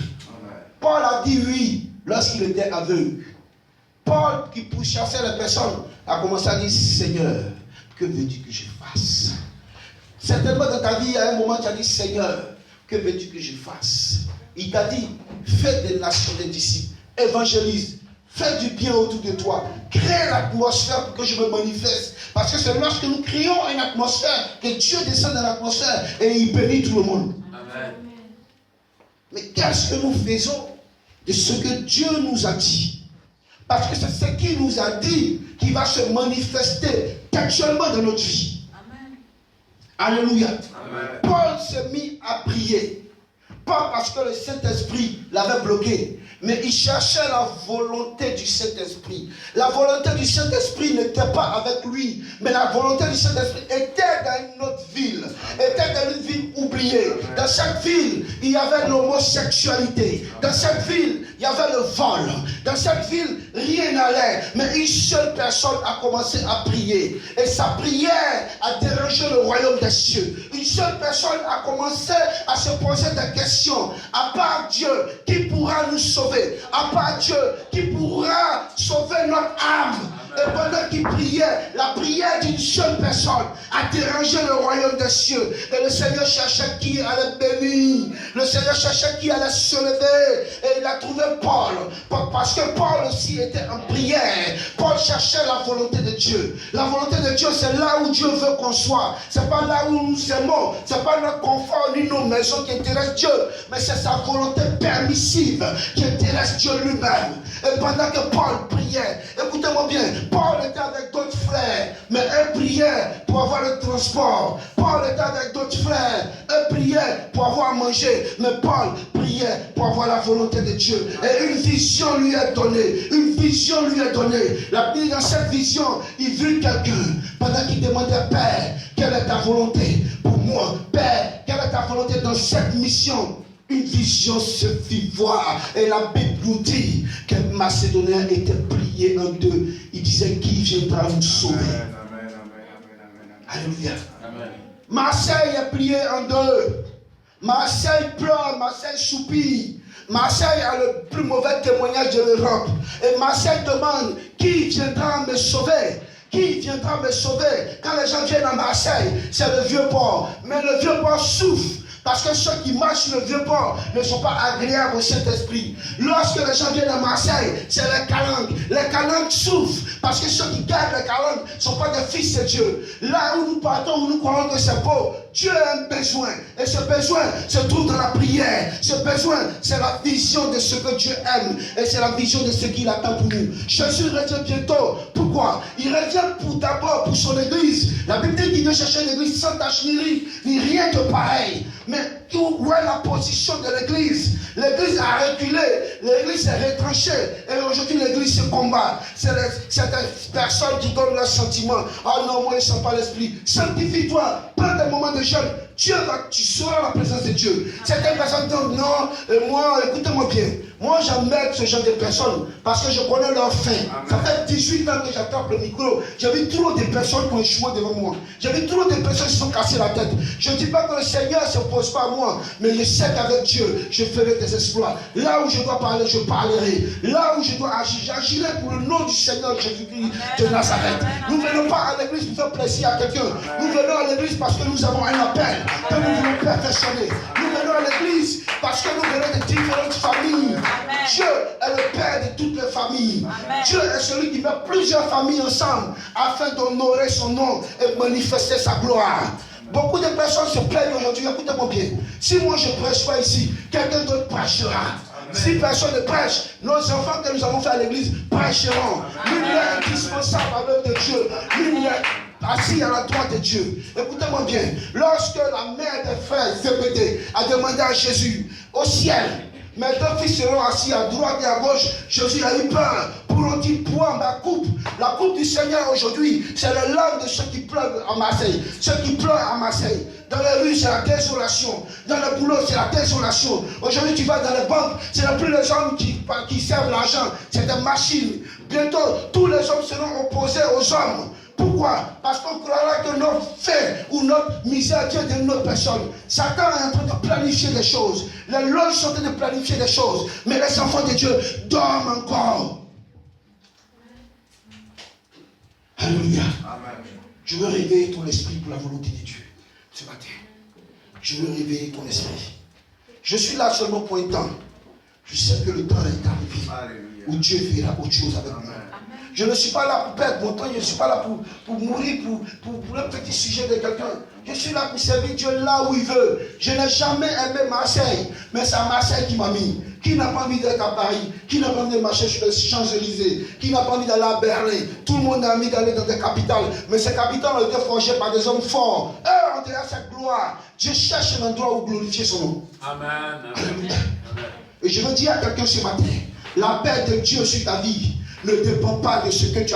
Speaker 1: Paul a dit oui lorsqu'il était aveugle. Paul, qui pourchassait les personnes, a commencé à dire, Seigneur, que veux-tu que je fasse? Certainement dans ta vie, à un moment, tu as dit, Seigneur, que veux-tu que je fasse? Il t'a dit, fais des nations des disciples, évangélise, fais du bien autour de toi, crée l'atmosphère pour que je me manifeste. Parce que c'est lorsque nous créons une atmosphère que Dieu descend dans l'atmosphère et il bénit tout le monde.
Speaker 2: Amen.
Speaker 1: Mais qu'est-ce que nous faisons de ce que Dieu nous a dit? Parce que c'est ce qu'il nous a dit qui va se manifester textuellement dans notre vie.
Speaker 3: Amen.
Speaker 1: Alléluia.
Speaker 2: Amen.
Speaker 1: Paul s'est mis à prier. Pas parce que le Saint-Esprit l'avait bloqué, mais il cherchait la volonté du Saint-Esprit. La volonté du Saint-Esprit n'était pas avec lui, mais la volonté du Saint-Esprit était dans une autre ville, était dans une ville oubliée. Dans cette ville, il y avait l'homosexualité. Dans cette ville, il y avait le vol. Dans cette ville, rien n'allait. Mais une seule personne a commencé à prier. Et sa prière a dérangé le royaume des cieux. Une seule personne a commencé à se poser des questions. À part Dieu, qui pourra nous sauver? À part Dieu, qui pourra sauver notre âme? Et pendant qu'il priait, la prière d'une seule personne a dérangé le royaume des cieux. Et le Seigneur cherchait qui allait bénir. Le Seigneur cherchait qui allait se lever. Et il a trouvé Paul. Parce que Paul aussi était en prière. Paul cherchait la volonté de Dieu. La volonté de Dieu, c'est là où Dieu veut qu'on soit. C'est pas là où nous aimons. C'est pas notre confort ni nos maisons qui intéressent Dieu. Mais c'est sa volonté permissive qui intéresse Dieu lui-même. Et pendant que Paul priait, écoutez-moi bien, Paul était avec d'autres frères, mais eux priaient pour avoir le transport. Paul était avec d'autres frères, eux priaient pour avoir à manger, mais Paul priait pour avoir la volonté de Dieu. Et une vision lui est donnée, une vision lui est donnée. Dans cette vision, il vit quelqu'un, pendant qu'il demandait, Père, quelle est ta volonté pour moi? Père, quelle est ta volonté dans cette mission? Une vision se fit voir. Et la Bible nous dit que Macédonien était prié.
Speaker 3: plié en deux. Il disait qui viendra vous sauver. Alléluia. Marseille est plié en deux. Marseille pleure, Marseille soupire. Marseille a le plus mauvais témoignage de l'Europe. Et Marseille demande qui viendra me sauver. Qui viendra me sauver? Quand les gens viennent à Marseille, c'est le vieux port. Mais le vieux port souffre. Parce que ceux qui marchent sur le vieux port ne sont pas agréables au Saint-Esprit. Lorsque les gens viennent à Marseille, c'est les calanques. Les calanques souffrent. Parce que ceux qui gardent les calanques ne sont pas des fils de Dieu. Là où nous partons, où nous croyons que c'est beau, Dieu a un besoin. Et ce besoin se trouve dans la prière. Ce besoin, c'est la vision de ce que Dieu aime. Et c'est la vision de ce qu'il attend pour nous. Jésus revient bientôt. Pourquoi? Il revient d'abord pour son église. La Bible dit qu'il veut chercher une église sans tache ni rien de pareil. Mais où est la position de l'église? L'église a reculé, l'église s'est retranchée. Et aujourd'hui, l'église se combat. C'est des personnes qui donnent leurs sentiments. Ah non, moi, je ne sens pas l'esprit. Sanctifie-toi, prends des moments de jeûne. Tu seras la présence de Dieu. Certaines personnes disent non, moi, écoutez-moi bien. Moi, j'emmène ce genre de personnes parce que je connais leur fin. Ça fait 18 ans que j'attrape le micro. J'ai vu trop de personnes qui ont échoué devant moi. J'ai vu trop de personnes qui se sont cassées la tête. Je ne dis pas que le Seigneur ne s'oppose pas à moi, mais je sais qu'avec Dieu, je ferai des exploits. Là où je dois parler, je parlerai. Là où je dois agir, j'agirai pour le nom du Seigneur Jésus-Christ de Nazareth. Nous ne venons pas à l'église pour faire plaisir à quelqu'un. Nous venons à l'église parce que nous avons un appel que nous voulons perfectionner. Nous venons à l'église parce que nous venons de différentes familles. Amen. Dieu est le Père de toutes les familles. Amen. Dieu est celui qui met plusieurs familles ensemble afin d'honorer son nom et manifester sa gloire. Beaucoup de personnes se plaignent aujourd'hui. Écoutez-moi bien. Si moi je ne prêche pas ici, quelqu'un d'autre prêchera. Amen. Si personne ne prêche, nos enfants que nous avons fait à l'église prêcheront. L'une est indispensable à l'œuvre de Dieu. L'une est assis à la droite de Dieu. Écoutez-moi bien. Lorsque la mère des frères Zébédée a demandé à Jésus au ciel, mes deux fils seront assis à droite et à gauche, Jésus a eu peur. Pourront-ils boire ma coupe? La coupe du Seigneur aujourd'hui, c'est le larmes de ceux qui pleurent à Marseille. Ceux qui pleurent à Marseille. Dans les rues, c'est la désolation. Dans le boulot, c'est la désolation. Aujourd'hui, tu vas dans les banques, ce n'est plus les hommes qui servent l'argent, c'est des machines. Bientôt, tous les hommes seront opposés aux hommes. Pourquoi? Parce qu'on croira que notre fait ou notre misère vient de notre personne. Satan est en train de planifier des choses. Les loges sont en train de planifier des choses. Mais les enfants de Dieu dorment encore. Alléluia. Amen. Je veux réveiller ton esprit pour la volonté de Dieu ce matin. Je veux réveiller ton esprit. Je suis là seulement pour un temps. Je sais que le temps est arrivé. Alléluia. Où Dieu fera autre chose avec moi. Je ne suis pas là pour perdre mon temps, je ne suis pas là pour mourir pour un petit sujet de quelqu'un. Je suis là pour servir Dieu là où il veut. Je n'ai jamais aimé Marseille, mais c'est à Marseille qui m'a mis. Qui n'a pas envie d'être à Paris? Qui n'a pas envie de marcher sur les Champs-Élysées? Qui n'a pas envie d'aller à Berlin? Tout le monde a envie d'aller dans des capitales. Mais ces capitales ont été forgées par des hommes forts. Eux ont déjà cette gloire. Dieu cherche un endroit où glorifier son nom. Amen. Amen. Et je veux dire à quelqu'un ce matin, la paix de Dieu sur ta vie ne dépend pas de ce que tu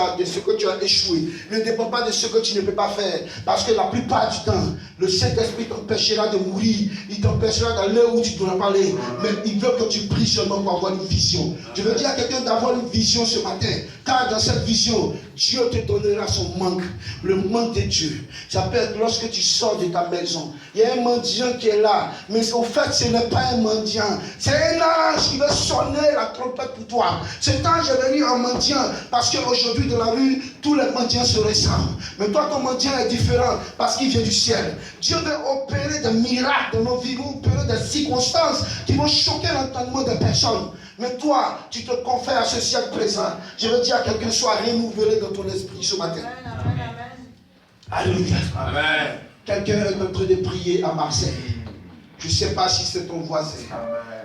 Speaker 3: as échoué. Ne dépend pas de ce que tu ne peux pas faire. Parce que la plupart du temps, le Saint-Esprit t'empêchera de mourir. Il t'empêchera d'aller où tu ne dois pas aller. Mais il veut que tu pries seulement pour avoir une vision. Je veux dire à quelqu'un d'avoir une vision ce matin. Car dans cette vision, Dieu te donnera son manque. Le manque de Dieu. Ça peut être lorsque tu sors de ta maison. Il y a un mendiant qui est là. Mais au fait, ce n'est pas un mendiant. C'est un ange qui veut sonner la trompette pour toi. Cet ange est venu en mendiant. Parce qu'aujourd'hui dans la rue, tous les mendiants se ressemblent. Mais toi, ton mendiant est différent parce qu'il vient du ciel. Dieu veut opérer des miracles dans nos vies, opérer des circonstances qui vont choquer l'entendement des personnes. Mais toi, tu te confères à ce siècle présent. Je veux dire à quelqu'un, sois renouvelé dans ton esprit ce matin. Amen. Alléluia. Amen. Quelqu'un est en train de prier à Marseille. Je ne sais pas si c'est ton voisin.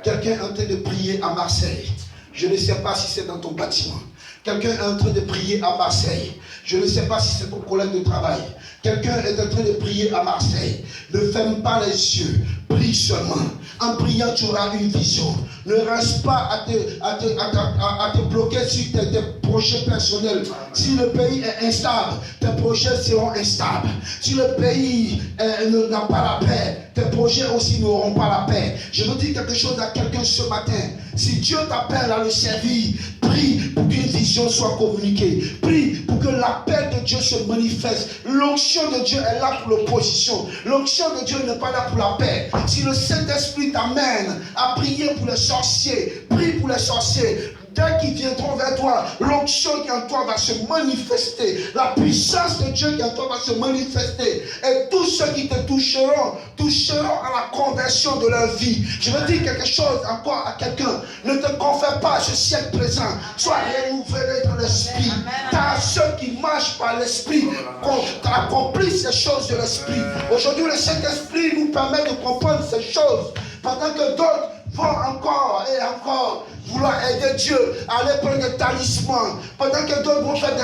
Speaker 3: Quelqu'un est en train de prier à Marseille. Je ne sais pas si c'est dans ton bâtiment. Quelqu'un est en train de prier à Marseille. Je ne sais pas si c'est ton collègue de travail. Quelqu'un est en train de prier à Marseille. Ne ferme pas les yeux. Prie seulement. En priant, tu auras une vision. Ne reste pas à te bloquer sur tes projets personnels. Si le pays est instable, tes projets seront instables. Si le pays n'a pas la paix, tes projets aussi n'auront pas la paix. Je veux dire quelque chose à quelqu'un ce matin. Si Dieu t'appelle à le servir, prie pour pour qu'une vision soit communiquée. Prie pour que l'appel de Dieu se manifeste. L'onction de Dieu est là pour l'opposition. L'onction de Dieu n'est pas là pour la paix. Si le Saint-Esprit t'amène à prier pour les sorciers, prie pour les sorciers. Dès qu'ils viendront vers toi, l'onction qui en toi va se manifester. La puissance de Dieu qui en toi va se manifester. Et tous ceux qui te toucheront à la conversion de leur vie. Je veux dire quelque chose encore à quelqu'un. Ne te confère pas à ce siècle présent. Sois renouvelé dans l'esprit. Car ceux qui marchent par l'esprit accomplissent ces choses de l'esprit. Aujourd'hui, le Saint-Esprit nous permet de comprendre ces choses. Pendant que d'autres vont encore et encore vouloir aider Dieu à aller prendre des talismans. Pendant que d'autres vont faire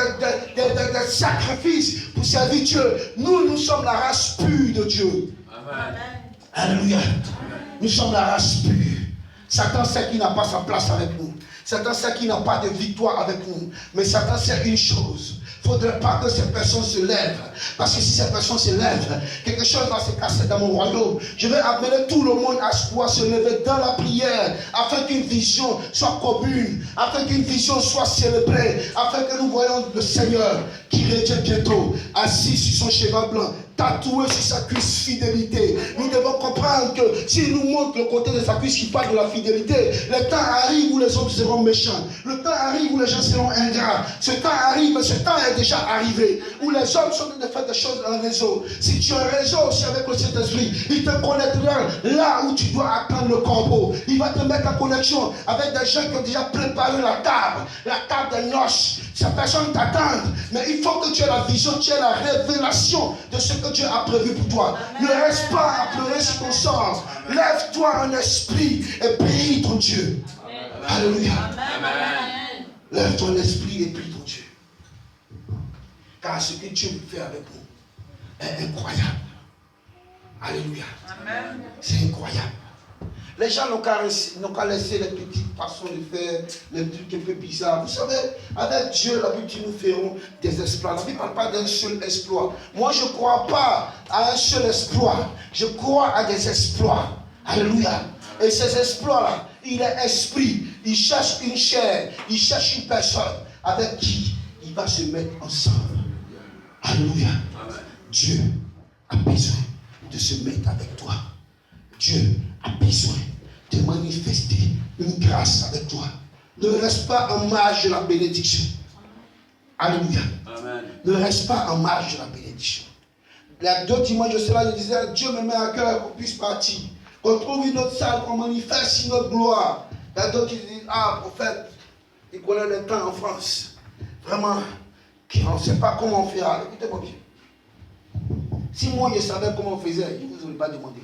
Speaker 3: des sacrifices pour servir Dieu. Nous sommes la race pure de Dieu. Amen. Alléluia. Nous sommes la race pure. Satan sait qu'il n'a pas sa place avec nous. Satan sait qu'il n'a pas de victoire avec nous. Mais Satan sait une chose. Il ne faudrait pas que ces personnes se lèvent. Parce que si ces personnes se lèvent, quelque chose va se casser dans mon royaume. Je vais amener tout le monde à pouvoir se lever dans la prière, afin qu'une vision soit commune, afin qu'une vision soit célébrée, afin que nous voyons le Seigneur qui revient bientôt, assis sur son cheval blanc, tatoué sur sa cuisse fidélité. Nous devons comprendre que s'il nous montre le côté de sa cuisse qui parle de la fidélité, le temps arrive où les hommes seront méchants. Le temps arrive où les gens seront ingrats. Ce temps arrive, ce temps est déjà arrivé, où les hommes sont en train de faire des choses dans le réseau. Si tu as un réseau aussi avec le Saint-Esprit, il te connectera là où tu dois attendre le corbeau. Il va te mettre en connexion avec des gens qui ont déjà préparé la table des noces. Ces personnes t'attendent, mais il faut que tu aies la vision, tu aies la révélation de ce que Dieu a prévu pour toi. Amen. Ne reste pas à pleurer sur ton sort. Lève-toi en esprit et prie ton Dieu. Amen. Alléluia. Amen. Lève-toi en esprit et prie ton Dieu. Car ce que Dieu fait avec nous est incroyable. Alléluia. Amen. C'est incroyable. Les gens n'ont qu'à laisser les petites façons de faire, les trucs un peu bizarres. Vous savez, avec Dieu, la Bible, nous ferons des exploits. La Bible ne parle pas d'un seul exploit. Moi, je ne crois pas à un seul exploit. Je crois à des exploits. Alléluia. Et ces exploits-là, il est esprit. Il cherche une chair. Il cherche une personne avec qui il va se mettre ensemble. Alléluia. Dieu a besoin de se mettre avec toi. Dieu a besoin de manifester une grâce avec toi. Ne reste pas en marge de la bénédiction. Alléluia. Amen. Ne reste pas en marge de la bénédiction. Il y a 2 dimanches de cela, je disais, Dieu me met à cœur qu'on puisse partir. Qu'on trouve une autre salle, qu'on manifeste une autre gloire. Il y a d'autres qui disent, prophète, il connaît le temps en France. Vraiment, on ne sait pas comment on fera. Écoutez-moi bien. Si moi je savais comment on faisait, je ne vous aurais pas demandé.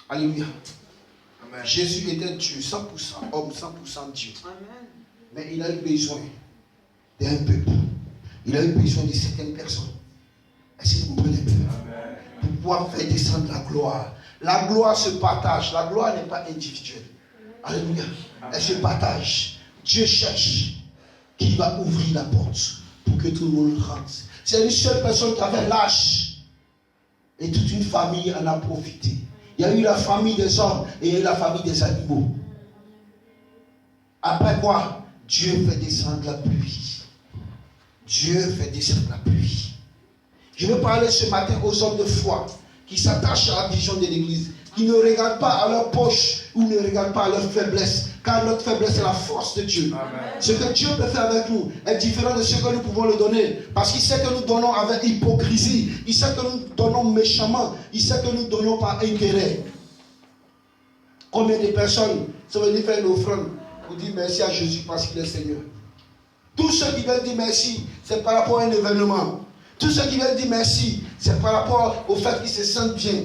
Speaker 3: Alléluia. Amen. Jésus était Dieu, 100% homme, 100% Dieu. Amen. Mais il a eu besoin d'un peuple. Il a eu besoin de certaines personnes. Est-ce que vous comprenez? Pour pouvoir faire descendre la gloire. La gloire se partage. La gloire n'est pas individuelle. Alléluia. Elle se partage. Dieu cherche qui va ouvrir la porte pour que tout le monde rentre. C'est une seule personne qui avait l'âge. Et toute une famille en a profité. Il y a eu la famille des hommes et il y a eu la famille des animaux. Après quoi? Dieu fait descendre la pluie. Dieu fait descendre la pluie. Je veux parler ce matin aux hommes de foi qui s'attachent à la vision de l'Église, qui ne regardent pas à leur poche ou ne regardent pas à leur faiblesse, car notre faiblesse est la force de Dieu. Amen. Ce que Dieu peut faire avec nous est différent de ce que nous pouvons le donner, parce qu'il sait que nous donnons avec hypocrisie, il sait que nous donnons méchamment, il sait que nous donnons par intérêt. Combien de personnes sont venues faire une offrande pour dire merci à Jésus parce qu'il est Seigneur? Tous ceux qui veulent dire merci, c'est par rapport à un événement. Tous ceux qui veulent dire merci, c'est par rapport au fait qu'ils se sentent bien.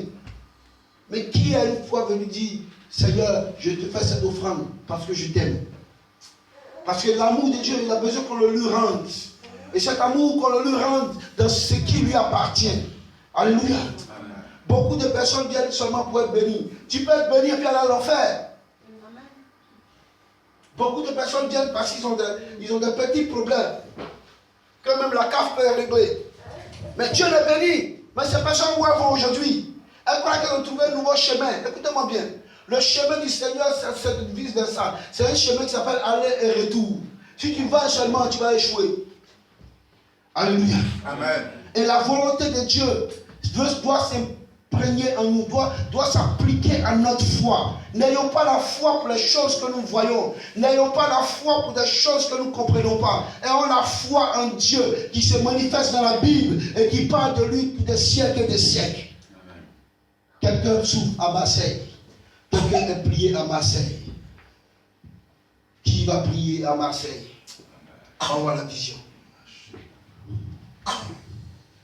Speaker 3: Mais qui a une fois venu dire, Seigneur, je te fais cette offrande parce que je t'aime? Parce que l'amour de Dieu, il a besoin qu'on le lui rende. Et cet amour, qu'on le lui rende dans ce qui lui appartient. Alléluia. Amen. Beaucoup de personnes viennent seulement pour être bénies. Tu peux être béni et puis aller à l'enfer. Beaucoup de personnes viennent parce qu'ils ont des petits problèmes. Que même la CAF peut régler. Mais Dieu les bénit. Mais ces personnes où elles vont aujourd'hui, elles croient qu'elles ont trouvé un nouveau chemin. Écoutez-moi bien. Le chemin du Seigneur, c'est vice versa. C'est un chemin qui s'appelle aller et retour. Si tu vas seulement, tu vas échouer. Alléluia.
Speaker 4: Amen.
Speaker 3: Et la volonté de Dieu doit s'imprégner en nous, doit s'appliquer à notre foi. N'ayons pas la foi pour les choses que nous voyons. N'ayons pas la foi pour des choses que nous ne comprenons pas. Ayons la foi en Dieu qui se manifeste dans la Bible et qui parle de lui pour des siècles et des siècles. Quelqu'un souffre à Marseille. Quelqu'un est prié à Marseille. Qui va prier à Marseille? On voit la vision.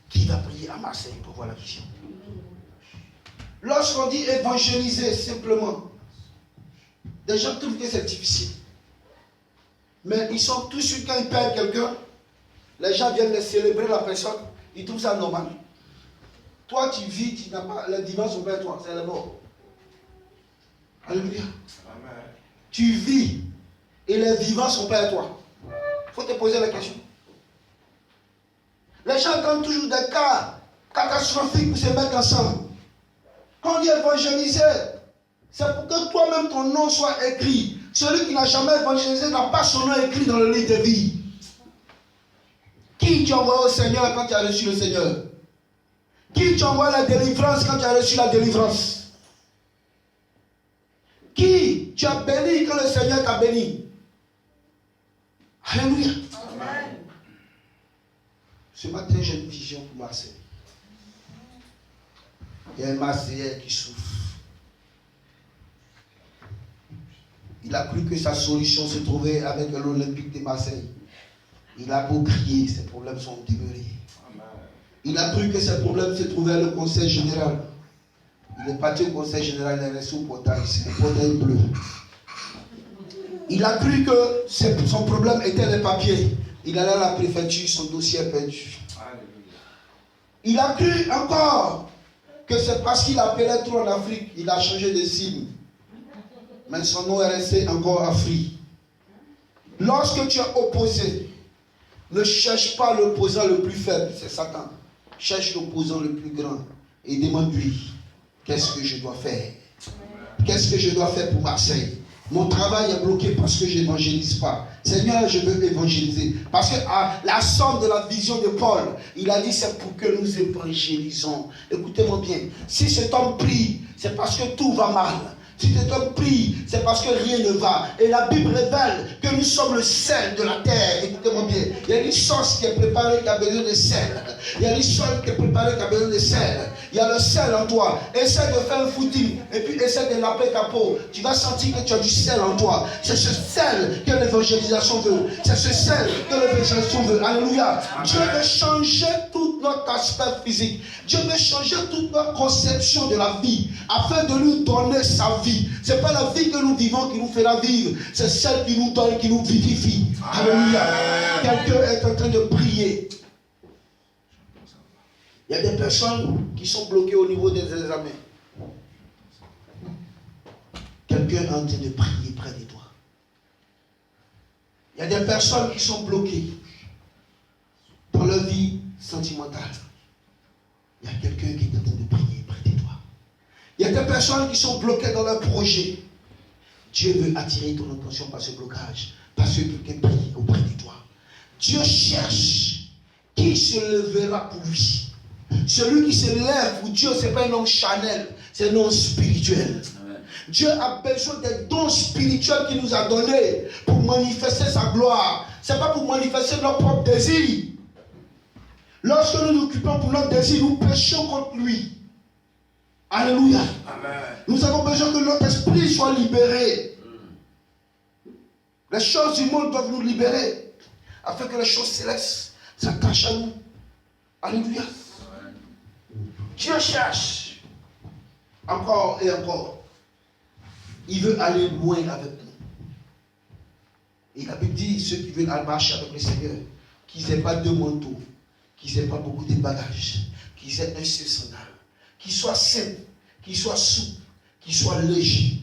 Speaker 3: Qui va prier à Marseille pour voir la vision? Lorsqu'on dit évangéliser simplement, des gens trouvent que c'est difficile. Mais ils sont tout de suite, quand ils perdent quelqu'un, les gens viennent les célébrer la personne, ils trouvent ça normal. Toi, tu vis, tu n'as pas les dimanches sont vers toi, c'est la mort. Alléluia.
Speaker 4: Amen.
Speaker 3: Tu vis et les vivants sont pas à toi. Il faut te poser la question. Les gens donnent toujours des cas catastrophiques pour se mettre ensemble. Quand on dit évangéliser, c'est pour que toi-même ton nom soit écrit. Celui qui n'a jamais évangélisé n'a pas son nom écrit dans le livre de vie. Qui tu envoies au Seigneur quand tu as reçu le Seigneur? Qui tu envoies la délivrance quand tu as reçu la délivrance? Qui tu as béni quand le Seigneur t'a béni? Alléluia.
Speaker 4: Amen.
Speaker 3: Ce matin, j'ai une vision pour Marseille. Il y a un Marseillais qui souffre. Il a cru que sa solution se trouvait avec l'Olympique de Marseille. Il a beau crier, ses problèmes sont demeurés. Il a cru que ses problèmes se trouvaient au conseil général. Il est parti au conseil général, il est resté au portail. C'est un portail bleu. Il a cru que son problème était les papiers. Il allait à la préfecture, son dossier est perdu. Il a cru encore que c'est parce qu'il appelait trop en Afrique, il a changé de cible. Mais son nom est resté encore Afrique. Lorsque tu es opposé, ne cherche pas l'opposant le plus faible, c'est Satan. Cherche l'opposant le plus grand et demande-lui, qu'est-ce que je dois faire? Qu'est-ce que je dois faire pour Marseille? Mon travail est bloqué parce que je n'évangélise pas. Seigneur, je veux évangéliser. Parce que à la somme de la vision de Paul, il a dit c'est pour que nous évangélisons. Écoutez-moi bien. Si cet homme prie, c'est parce que tout va mal. Si cet homme prie, c'est parce que rien ne va. Et la Bible révèle que nous sommes le sel de la terre. Écoutez-moi bien. Il y a une sauce qui est préparée qui a besoin de sel. Il y a une sauce qui est préparée qui a besoin de sel. Il y a le sel en toi. Essaie de faire un footing et puis essaie de laver ta peau. Tu vas sentir que tu as du sel en toi. C'est ce sel que l'évangélisation veut. C'est ce sel que l'évangélisation veut. Alléluia. Dieu veut changer tout notre aspect physique. Dieu veut changer toute notre conception de la vie afin de nous donner sa vie. Ce n'est pas la vie que nous vivons qui nous fera vivre. C'est celle qui nous donne, qui nous vivifie. Alléluia. Quelqu'un est en train de prier. Il y a des personnes qui sont bloquées au niveau des examens. Quelqu'un est en train de prier près de toi. Il y a des personnes qui sont bloquées dans leur vie sentimentale. Il y a quelqu'un qui est en train de prier près de toi. Il y a des personnes qui sont bloquées dans leur projet. Dieu veut attirer ton attention par ce blocage. Parce que quelqu'un prie auprès de toi. Dieu cherche qui se lèvera pour lui. Celui qui se lève pour Dieu, ce n'est pas un homme charnel, c'est un homme spirituel. Amen. Dieu a besoin des dons spirituels qu'il nous a donnés pour manifester sa gloire. Ce n'est pas pour manifester nos propres désirs. Lorsque nous nous occupons pour notre désir, nous péchons contre lui. Alléluia. Amen. Nous avons besoin que notre esprit soit libéré. Les choses du monde doivent nous libérer afin que les choses célestes s'attachent à nous. Alléluia. Dieu cherche encore et encore. Il veut aller loin avec nous. Et la Bible dit, ceux qui veulent marcher avec le Seigneur, qu'ils n'aient pas deux manteaux, qu'ils n'aient pas beaucoup de bagages, qu'ils aient un seul sandal, qu'ils soient simples, qu'ils soient souples, qu'ils soient légers.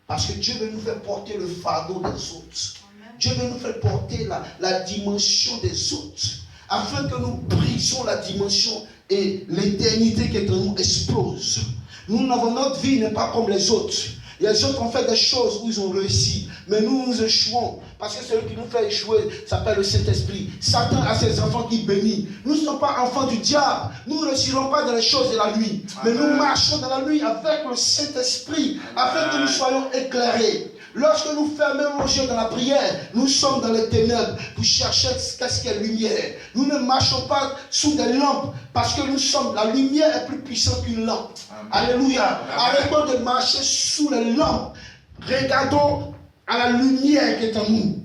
Speaker 3: Parce que Dieu veut nous faire porter le fardeau des autres. Dieu veut nous faire porter la dimension des autres. Afin que nous brisions la dimension et l'éternité qui est en nous explose. Notre vie n'est pas comme les autres. Les autres ont fait des choses où ils ont réussi. Mais nous échouons. Parce que celui qui nous fait échouer s'appelle le Saint-Esprit. Satan a ses enfants qui bénissent. Nous ne sommes pas enfants du diable. Nous ne retirons pas dans les choses de la nuit. Mais nous marchons dans la nuit avec le Saint-Esprit afin que nous soyons éclairés. Lorsque nous fermons nos yeux dans la prière, nous sommes dans les ténèbres pour chercher qu'est-ce qu'est lumière. Nous ne marchons pas sous des lampes parce que nous sommes, la lumière est plus puissante qu'une lampe. Amen. Alléluia. Arrêtons de marcher sous les lampes. Regardons à la lumière qui est en nous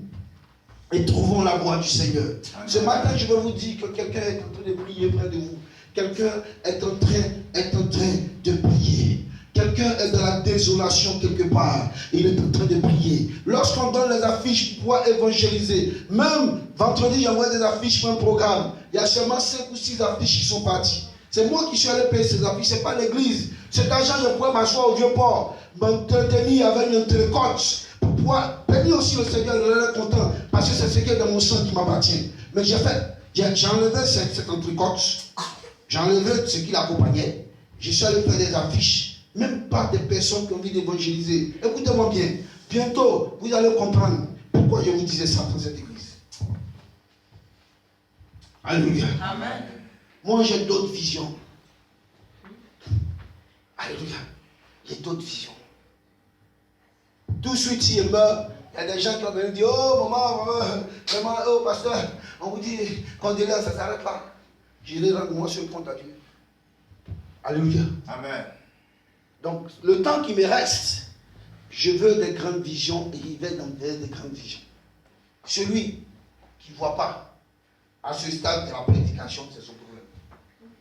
Speaker 3: et trouvons la voie du Seigneur. Amen. Ce matin, je veux vous dire que quelqu'un est en train de prier près de vous. Quelqu'un est en train de prier. Quelqu'un est dans la désolation quelque part. Il est en train de prier. Lorsqu'on donne les affiches pour pouvoir évangéliser, même vendredi, j'envoie des affiches pour un programme. Il y a seulement 5 ou 6 affiches qui sont parties. C'est moi qui suis allé payer ces affiches, ce n'est pas l'église. Cet argent, je pourrais m'asseoir au Vieux-Port, m'entretenir avec une télécoach pour pouvoir bénir aussi le Seigneur, le est content, parce que c'est ce qui est dans mon sang qui m'appartient. Mais j'ai enlevé cette entrecôte, j'ai enlevé ce qui l'accompagnait. Je suis allé faire des affiches. Même pas des personnes qui ont envie d'évangéliser. Écoutez-moi bien. Bientôt, vous allez comprendre pourquoi je vous disais ça dans cette église. Alléluia. Amen. Moi, j'ai d'autres visions. Alléluia. J'ai d'autres visions. Tout de suite, s'il meurt, il y a des gens qui ont venu dire, oh, maman, vraiment, oh, pasteur, on vous dit, condoléances, ça ne s'arrête pas. J'irai rendre moi sur le compte à Dieu. Alléluia. Amen. Donc, le temps qui me reste, je veux des grandes visions et il va dans des grandes visions. Celui qui ne voit pas, à ce stade de la prédication, c'est son problème.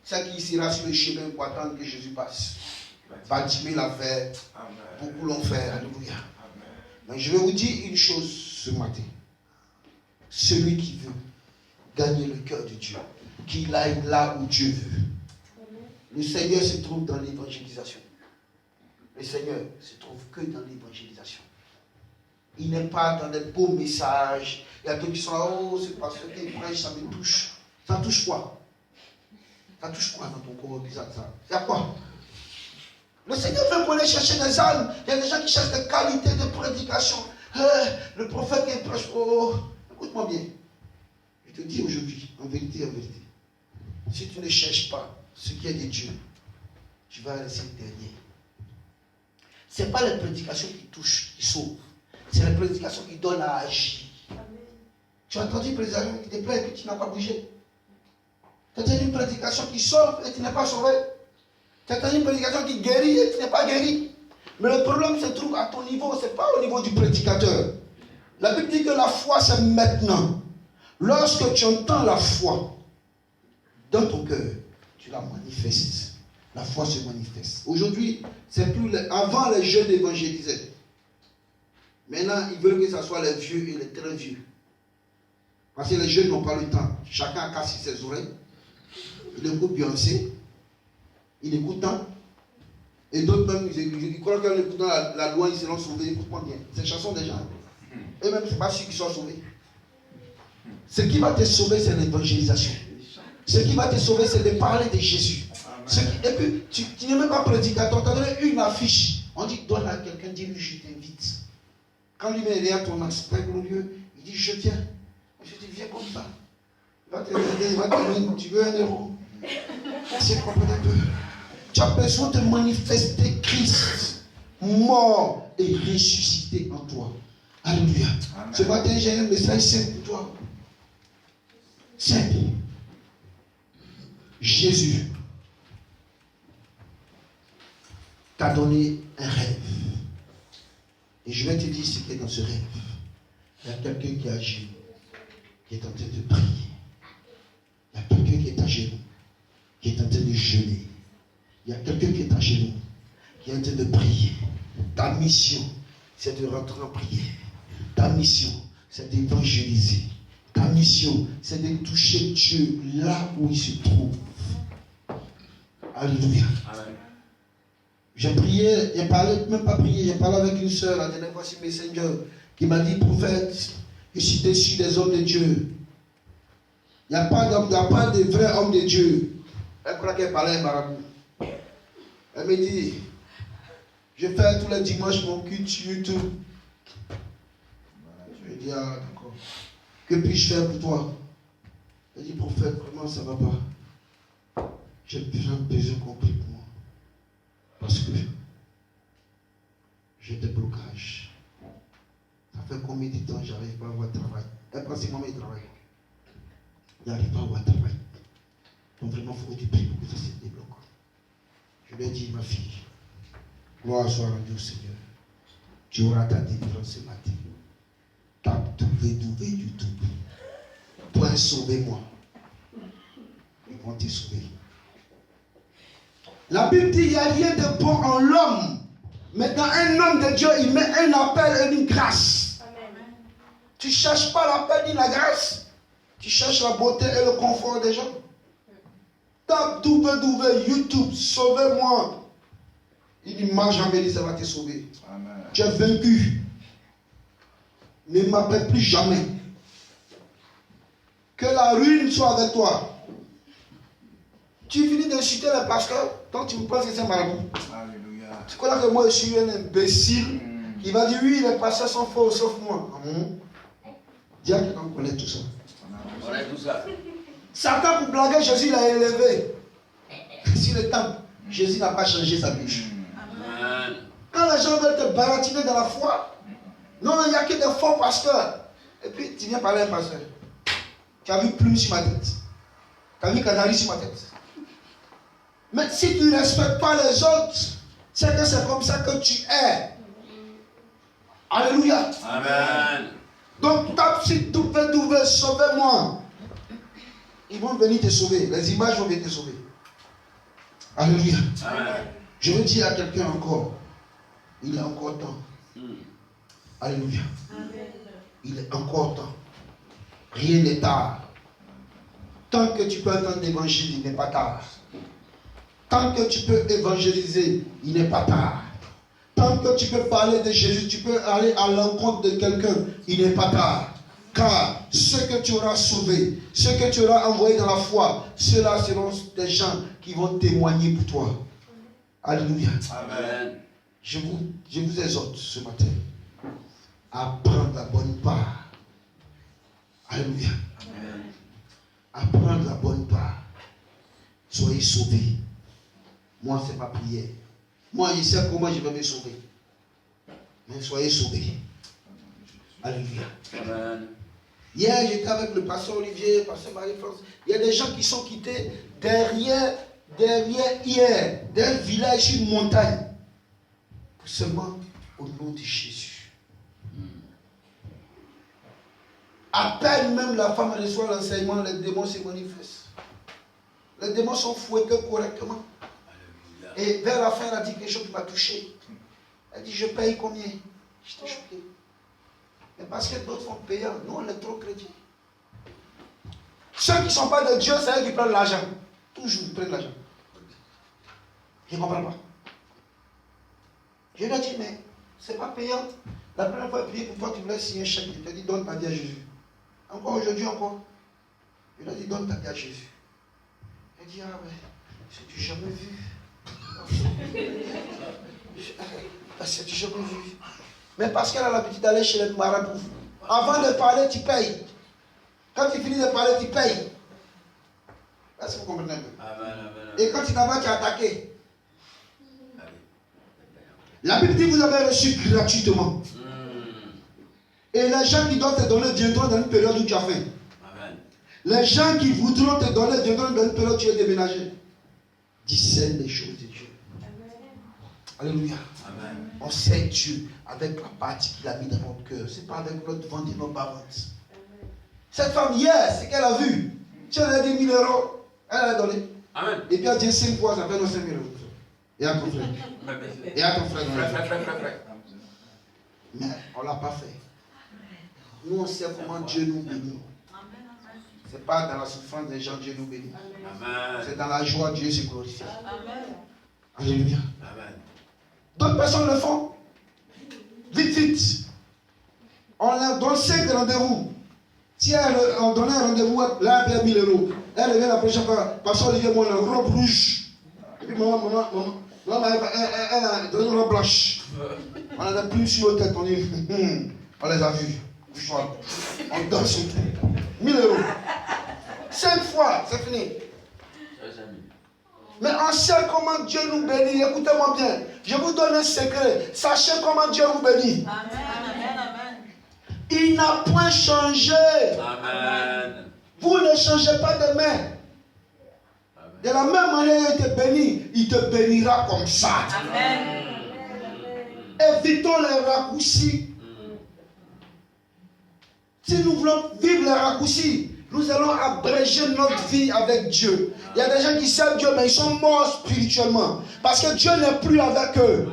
Speaker 3: Celui qui sera sur le chemin pour attendre que Jésus passe, va 10 000 affaires, beaucoup l'ont fait, alléluia. Mais je vais vous dire une chose ce matin. Celui qui veut gagner le cœur de Dieu, qu'il aille là où Dieu veut. Le Seigneur se trouve dans l'évangélisation. Le Seigneur se trouve que dans l'évangélisation. Il n'est pas dans des beaux messages. Il y a d'autres qui sont là, oh, c'est parce que tes prêches, ça me touche. Ça touche quoi? Ça touche quoi dans ton corps? Ça y a quoi? Le Seigneur veut qu'on aille chercher des âmes. Il y a des gens qui cherchent des qualités de prédication. Le prophète qui prêche, oh, écoute-moi bien. Je te dis aujourd'hui, en vérité, si tu ne cherches pas ce qui est de Dieu, tu vas rester dernier. Ce n'est pas les prédications qui touchent, qui sauvent. C'est les prédications qui donnent à agir. Amen. Tu as entendu une prédication qui te plaît et puis tu n'as pas bougé. Tu as entendu une prédication qui sauve et tu n'es pas sauvé. Tu as entendu une prédication qui guérit et tu n'es pas guéri. Mais le problème se trouve à ton niveau, ce n'est pas au niveau du prédicateur. La Bible dit que la foi, c'est maintenant. Lorsque tu entends la foi dans ton cœur, tu la manifestes. La foi se manifeste. Aujourd'hui, c'est plus avant les jeunes évangélisaient. Maintenant, ils veulent que ce soit les vieux et les très vieux. Parce que les jeunes n'ont pas le temps. Chacun a cassé ses oreilles. Il écoute Beyoncé. Il écoute tant. Et d'autres même, ils croient qu'en écoutant la loi, ils seront sauvés. Écoute-moi bien. C'est une chanson des gens. Et même, ce n'est pas sûr qu'ils soient sauvés. Ce qui va te sauver, c'est l'évangélisation. Ce qui va te sauver, c'est de parler de Jésus. Et puis, tu n'es même pas prédicateur. Tu as donné une affiche. On dit, donne à quelqu'un, dis-lui, je t'invite. Quand lui met derrière ton aspect glorieux, il dit, je viens. Je dis, viens comme ça. Il va te aider, il va te dire, tu veux un héros. C'est quoi un peu. Tu as besoin de manifester Christ, mort et ressuscité en toi. Alléluia. Amen. Ce matin, j'ai un message simple pour toi. Simple. Jésus t'a donné un rêve. Et je vais te dire ce qui est dans ce rêve. Il y a quelqu'un qui agit, qui est en train de prier. Il y a quelqu'un qui est à genoux, qui est en train de jeûner. Il y a quelqu'un qui est à genoux, qui est en train de prier. Ta mission, c'est de rentrer en prière. Ta mission, c'est d'évangéliser. Ta mission, c'est de toucher Dieu là où il se trouve. Alléluia. Amen. J'ai prié, j'ai parlé, même pas prié, j'ai parlé avec une soeur la dernière fois sur Messenger qui m'a dit, prophète, je suis déçu des hommes de Dieu. Il n'y a pas de vrais hommes de Dieu. Elle croit qu'elle parlait un marabout. Elle me dit, je fais tous les dimanches mon culte sur YouTube. Je dis, ah, d'accord. Que puis-je faire pour toi? Elle dit, prophète, vraiment ça va pas. J'ai besoin qu'on prie pour moi. Parce que j'ai des blocages. Ça fait combien de temps j'arrive pas à avoir travail? Elle prend ses moments de travail. Il n'arrive pas à avoir travail. Donc vraiment, il faut que tu pries pour que ça se débloque. Je lui ai dit, ma fille, gloire soit rendue au Seigneur. Tu auras ta délivrance ce matin. Tape YouTube. Point sauvez-moi. Ils vont te sauver. La Bible dit, il n'y a rien de bon en l'homme. Mais dans un homme de Dieu, il met un appel et une grâce. Amen. Tu ne cherches pas l'appel ni la grâce. Tu cherches la beauté et le confort des gens. Tape YouTube, sauvez-moi. Il dit, marche en béni, ça va te sauver. Amen. Tu es vaincu. Ne m'appelle plus jamais. Que la ruine soit avec toi. Tu finis d'insulter le pasteur, donc tu me penses que c'est un marabout. Alléluia. Tu crois que moi je suis un imbécile qui va dire oui, les pasteurs sont faux, sauf moi. Dis à quelqu'un qu'on connaît tout ça.
Speaker 2: On connaît tout ça.
Speaker 3: Satan, pour blaguer, Jésus l'a élevé. Sur le temple, Jésus n'a pas changé sa bouche. Amen. Quand les gens veulent te baratiner dans la foi, non, il n'y a que des faux pasteurs. Et puis tu viens parler à un pasteur. Tu as vu plume sur ma tête. Tu as vu canari sur ma tête. Mais si tu ne respectes pas les autres, c'est que c'est comme ça que tu es. Alléluia. Amen. Donc tape sur tout, sauvez-moi. Ils vont venir te sauver. Les images vont venir te sauver. Alléluia. Amen. Je veux dire à quelqu'un encore, il est encore temps. Alléluia. Amen. Il est encore temps. Rien n'est tard. Tant que tu peux entendre l'évangile, il n'est pas tard. Tant que tu peux évangéliser, il n'est pas tard. Tant que tu peux parler de Jésus, tu peux aller à l'encontre de quelqu'un, il n'est pas tard. Car ceux que tu auras sauvés, ceux que tu auras envoyés dans la foi, ceux-là seront des gens qui vont témoigner pour toi. Alléluia. Amen. Je vous exhorte ce matin à prendre la bonne part. Alléluia. Amen. À prendre la bonne part. Soyez sauvés. Moi, c'est ma prière. Moi, je sais comment je vais me sauver. Mais soyez sauvés. Alléluia. Amen. Hier, j'étais avec le pasteur Olivier, le pasteur Marie-France. Il y a des gens qui sont quittés derrière hier, d'un village sur une montagne. Seulement au nom de Jésus. À peine même la femme reçoit l'enseignement, les démons se manifestent. Les démons sont fouettés correctement. Et vers la fin, elle a dit quelque chose qui m'a touché. Elle dit, je paye combien? J'étais choqué. Mais parce que d'autres sont payants, nous on est trop chrétiens. Ceux qui ne sont pas de Dieu, c'est eux qui prennent l'argent. Toujours ils prennent l'argent. Je ne comprends pas. Je lui ai dit, mais ce n'est pas payant. La première fois, prier pour toi, tu voulais signer un chèque. Je t'ai dit, donne ta vie à Jésus. Encore aujourd'hui, encore. Je lui ai dit, donne ta vie à Jésus. Elle dit, ah ouais, je n'ai jamais vu. Parce que tu n'as jamais vu. Mais parce qu'elle a l'habitude d'aller chez les marabouts. Avant de parler, tu payes. Quand tu finis de parler, tu payes. Est-ce que vous comprenez? Amen. Et quand tu t'en vas, tu es attaqué. La Bible dit vous avez reçu gratuitement. Et les gens qui doivent te donner viendront dans une période où tu as faim. Amen. Les gens qui voudront te donner viendront dans une période où tu es déménagé. Discerne les choses de Dieu. Amen. Alléluia. Amen. On sait Dieu avec la partie qu'il a mis dans notre cœur. Ce n'est pas avec notre vente et nos parents. Cette femme hier, ce qu'elle a vu, si elle a dit 1000 euros, elle a donné. Amen. Et puis elle dit 5 fois, ça fait nos 5 000 euros. Et à ton frère. Et à ton frère. Mais on ne l'a pas fait. Nous, on sait comment Dieu nous bénit. Ce n'est pas dans la souffrance des gens Dieu nous bénit. C'est dans la joie Dieu se glorifie. Alléluia. D'autres personnes le font. Vite. On leur donne 5 rendez-vous. Si on donnait un rendez-vous, là, elle paye 1000 euros. Elle revient la prochaine fois. Pasteur Olivier, moi, la robe rouge. Et puis, maman, elle a donné une robe blanche. On en a plus sur nos têtes. On les a vus. On donne son temps. 1000 euros. 5 fois, c'est fini. Mais on sait comment Dieu nous bénit. Écoutez-moi bien. Je vous donne un secret. Sachez comment Dieu vous bénit.
Speaker 4: Amen.
Speaker 3: Il n'a point changé.
Speaker 2: Amen.
Speaker 3: Vous ne changez pas de main. De la même manière qu'il te bénit, il te bénira comme ça.
Speaker 4: Amen.
Speaker 3: Évitons les raccourcis. Si nous voulons vivre les raccourcis, nous allons abréger notre vie avec Dieu. Il y a des gens qui savent Dieu, mais ils sont morts spirituellement. Parce que Dieu n'est plus avec eux.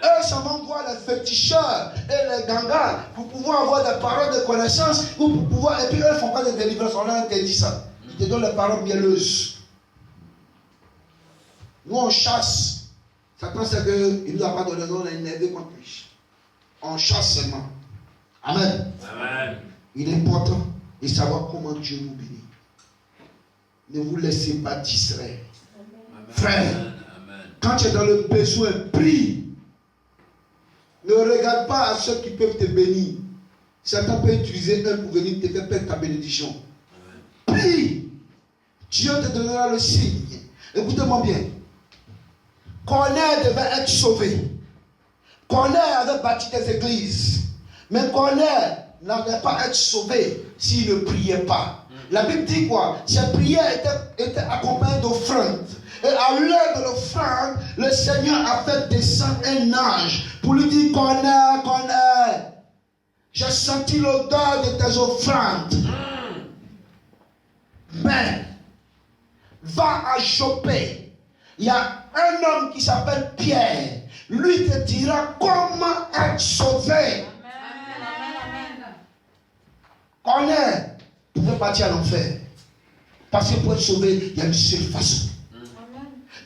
Speaker 3: Eux s'en vont voir les féticheurs et les gangas pour pouvoir avoir des paroles de connaissance. Pour pouvoir, et puis eux ne font pas de délivrance. On leur interdit ça. Ils te donnent les paroles mielleuses. Nous on chasse. Satan sait qu'il ne nous a pas donné, nous on est énervé contre lui. On chasse seulement. Amen.
Speaker 2: Amen.
Speaker 3: Il est important de savoir comment Dieu nous bénit. Ne vous laissez pas distraire. Frère, quand tu es dans le besoin, prie. Ne regarde pas à ceux qui peuvent te bénir. Satan peut utiliser un pour venir te faire perdre ta bénédiction. Prie. Dieu te donnera le signe. Écoutez-moi bien. Corneille devait être sauvé. Corneille avait bâti des églises. Mais Corneille n'allait pas être sauvé s'il ne priait pas. La Bible dit quoi? Ses prières étaient accompagnées d'offrandes. Et à l'heure de l'offrande, le Seigneur a fait descendre un ange pour lui dire: Corneille, Corneille, j'ai senti l'odeur de tes offrandes. Mais va à Joppé. Il y a un homme qui s'appelle Pierre. Lui te dira comment être sauvé. Corneille pouvait partir à l'enfer. Parce que pour être sauvé, il y a une seule façon.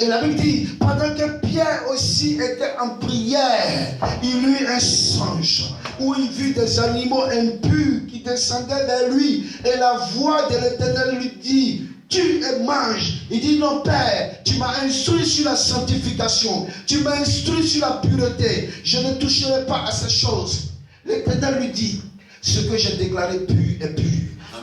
Speaker 3: Et la Bible dit, pendant que Pierre aussi était en prière, il eut un songe où il vit des animaux impurs qui descendaient vers lui. Et la voix de l'Éternel lui dit: tue et mange. Il dit: non, Père, tu m'as instruit sur la sanctification, tu m'as instruit sur la pureté, je ne toucherai pas à ces choses. L'Éternel lui dit: ce que j'ai déclaré pur est pur.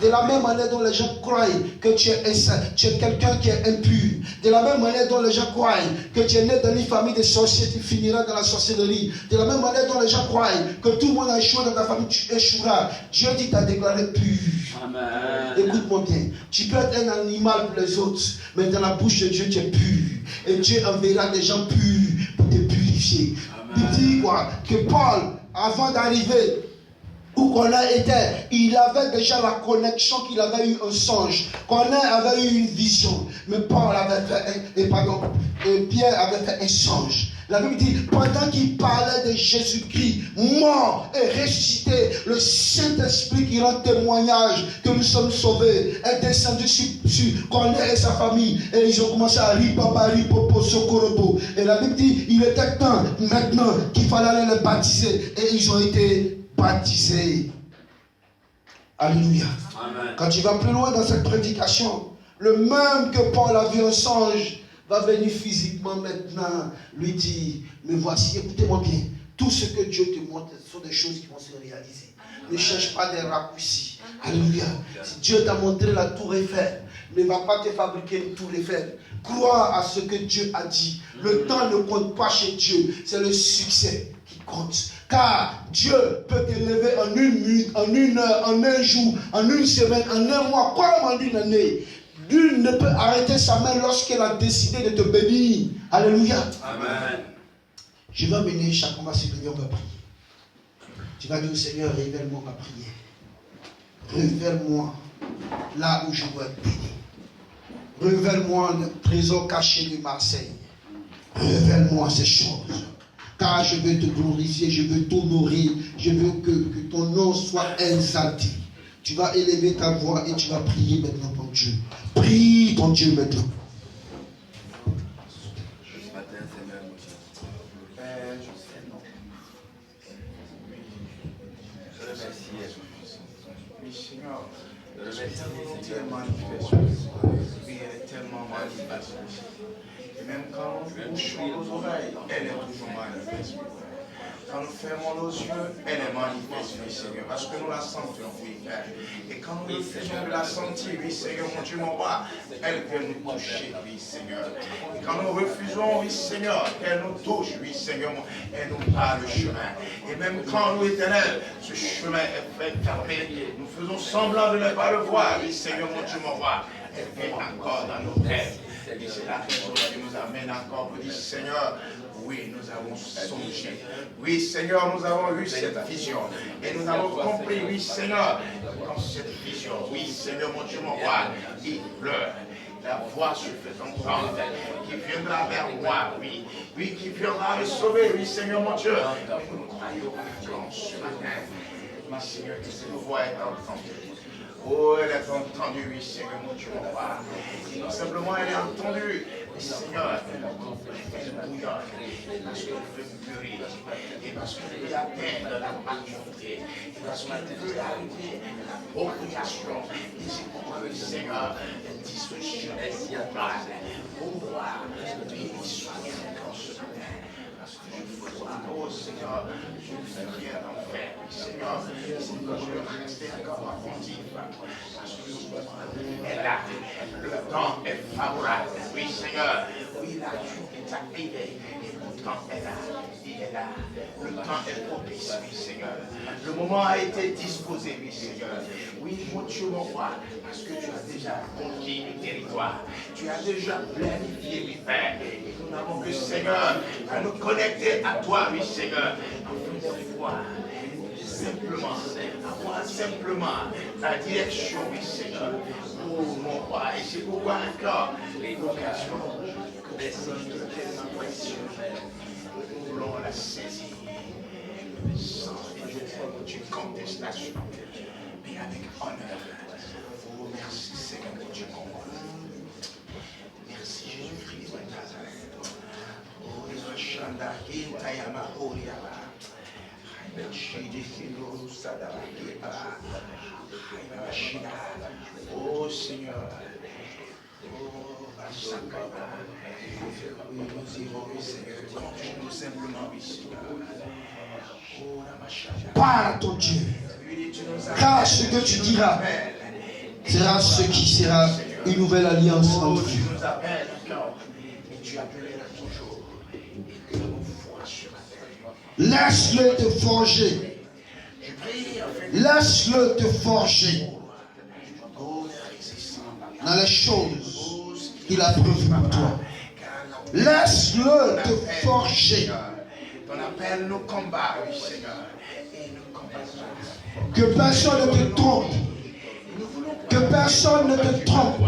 Speaker 3: De la même manière dont les gens croient que tu es quelqu'un qui est impur, de la même manière dont les gens croient que tu es né dans une famille de sorciers, tu finiras dans la sorcellerie. De la même manière dont les gens croient que tout le monde a échoué dans ta famille, tu échoueras. Dieu dit: tu as déclaré pur.
Speaker 2: Amen.
Speaker 3: Écoute-moi bien. Tu peux être un animal pour les autres, mais dans la bouche de Dieu, tu es pur. Et Dieu enverra des gens purs pour te purifier. Il dit quoi? Que Paul, avant d'arriver où Corneille était, il avait déjà la connexion qu'il avait eu un songe. Corneille avait eu une vision, mais Paul avait fait Pierre avait fait un songe. La Bible dit, pendant qu'il parlait de Jésus-Christ, mort et ressuscité, le Saint-Esprit qui rend témoignage que nous sommes sauvés est descendu sur Corneille et sa famille. Et ils ont commencé à ripopo, sokorobo. Et la Bible dit, il était temps maintenant qu'il fallait aller les baptiser. Et ils ont été baptisé. Alléluia. Amen. Quand tu vas plus loin dans cette prédication, le même que Paul a vu un songe va venir physiquement maintenant lui dire: mais voici, écoutez-moi bien, tout ce que Dieu te montre, ce sont des choses qui vont se réaliser. Ne cherche pas des raccourcis. Alléluia. Si Dieu t'a montré la tour Eiffel, ne va pas te fabriquer une tour Eiffel. Crois à ce que Dieu a dit. Le temps ne compte pas chez Dieu, c'est le succès qui compte. Car Dieu peut t'élever en une minute, en une heure, en un jour, en une semaine, en un mois, comme en une année. Nul ne peut arrêter sa main lorsqu'elle a décidé de te bénir. Alléluia. Amen. Je vais amener chacun va se lever, on va prier. Tu vas dire au Seigneur: révèle-moi ma prière. Révèle-moi là où je dois être béni. Révèle-moi le trésor caché de Marseille. Révèle-moi ces choses. Car je veux te glorifier, je veux t'honorer, je veux que ton nom soit exalté. Tu vas élever ta voix et tu vas prier maintenant ton Dieu. Prie ton Dieu maintenant.
Speaker 5: Ce matin, Seigneur, Père, je sais non. Je remercie. Oui, Seigneur. Je remercie tellement manifeste. Oui, elle est tellement manifeste. Et même quand on chante aux oreilles, elle est toujours manifeste. Quand nous fermons nos yeux, elle est manifeste, oui, Seigneur, parce que nous la sentons, oui, Père. Et quand nous refusons de la sentir, oui, Seigneur, mon Dieu, mon roi, elle vient nous toucher, oui, Seigneur. Et quand nous refusons, oui, Seigneur, qu'elle nous touche, oui, Seigneur, elle nous parle le chemin. Et même quand nous, Éternel, ce chemin est fait fermé, nous faisons semblant de ne pas le voir, oui, Seigneur, mon Dieu, mon roi, elle vient encore dans nos têtes. Et c'est la raison qui nous amène encore pour dire, Seigneur, oui, nous avons songé. Oui, Seigneur, nous avons eu cette vision. Et nous avons compris, oui, Seigneur, dans cette vision, oui, Seigneur, mon Dieu, mon roi, il pleure. La voix se fait entendre, qui viendra vers moi, oui. Oui, qui viendra me sauver, oui, Seigneur, mon Dieu. Mais nous croyons ce matin, oui, Seigneur, que cette voix est entendue. Oh, elle est entendue, oui, Seigneur, mon Dieu, mon roi. Et non simplement elle est entendue, mais Seigneur, elle bouillonne, parce qu'elle veut mûrir, et parce qu'elle veut atteindre la maturité, et parce qu'elle veut arriver à la procréation. Et c'est pourquoi, oui, Seigneur, elle dit ce chemin mal. Oh, roi, béni sois-tu dans ce matin. Parce que je vois, oh Seigneur, je ne fais rien d'en faire. Seigneur, c'est que je vais rester encore attentif. Parce que elle est là, le temps est favorable. Oui, Seigneur, oui, la journée est arrivée. Et le temps est là. Il est là. Le temps est propice, oui, Seigneur. Le moment a été disposé, oui, Seigneur. Oui, mon Dieu, mon roi, parce que tu as déjà conquis le territoire. Tu as déjà planifié, oui, Père. Et nous n'avons que, Seigneur, à nous connecter à toi, oui, Seigneur, afin de voir simplement, avoir simplement la direction, oui, Seigneur, pour mon roi. Et c'est pourquoi encore l'occasion que c'est tellement précieux. Nous voulons la saisir sans aucune contestation, mais avec honneur. Oh, merci, Seigneur, mon Dieu, mon roi. Merci, Jésus-Christ de Nazareth. Oh, Shanda, Kintayama, Oriaba. Oh Seigneur, oh Basakaba, nous irons, Seigneur, continue simplement, Seigneur. Oh la Machada.
Speaker 3: Parle à ton Dieu. Car ce que tu diras sera ce qui sera une nouvelle alliance entre
Speaker 5: Tu
Speaker 3: vous.
Speaker 5: nous appelles encore, et tu appelleras toujours. Et nous avons foi ce matin.
Speaker 3: Laisse-le te forger. Laisse-le te forger dans les choses qu'il a prévues pour toi. Laisse-le te forger.
Speaker 5: Ton appel nous combat, oui, Seigneur. Et nous combattons.
Speaker 3: Que personne ne te trompe. Que personne ne te trompe.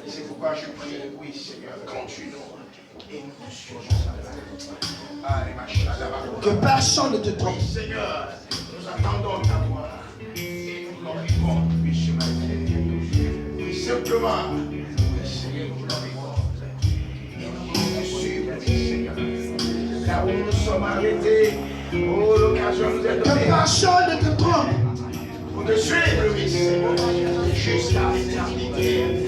Speaker 5: C'est pourquoi je prie, oui, Seigneur, continue et nous te suivons.
Speaker 3: Que personne ne te trompe.
Speaker 5: Oui, Seigneur, nous attendons ta voix et nous glorifions, oui, ce matin. Oui, simplement, oui, Seigneur, nous glorifions et nous voulons te suivre, oui, Seigneur. Là où nous sommes arrêtés, oh, l'occasion nous est
Speaker 3: Que
Speaker 5: donnée.
Speaker 3: personne ne te trompe.
Speaker 5: Pour te suivre, oui, Seigneur, jusqu'à l'éternité.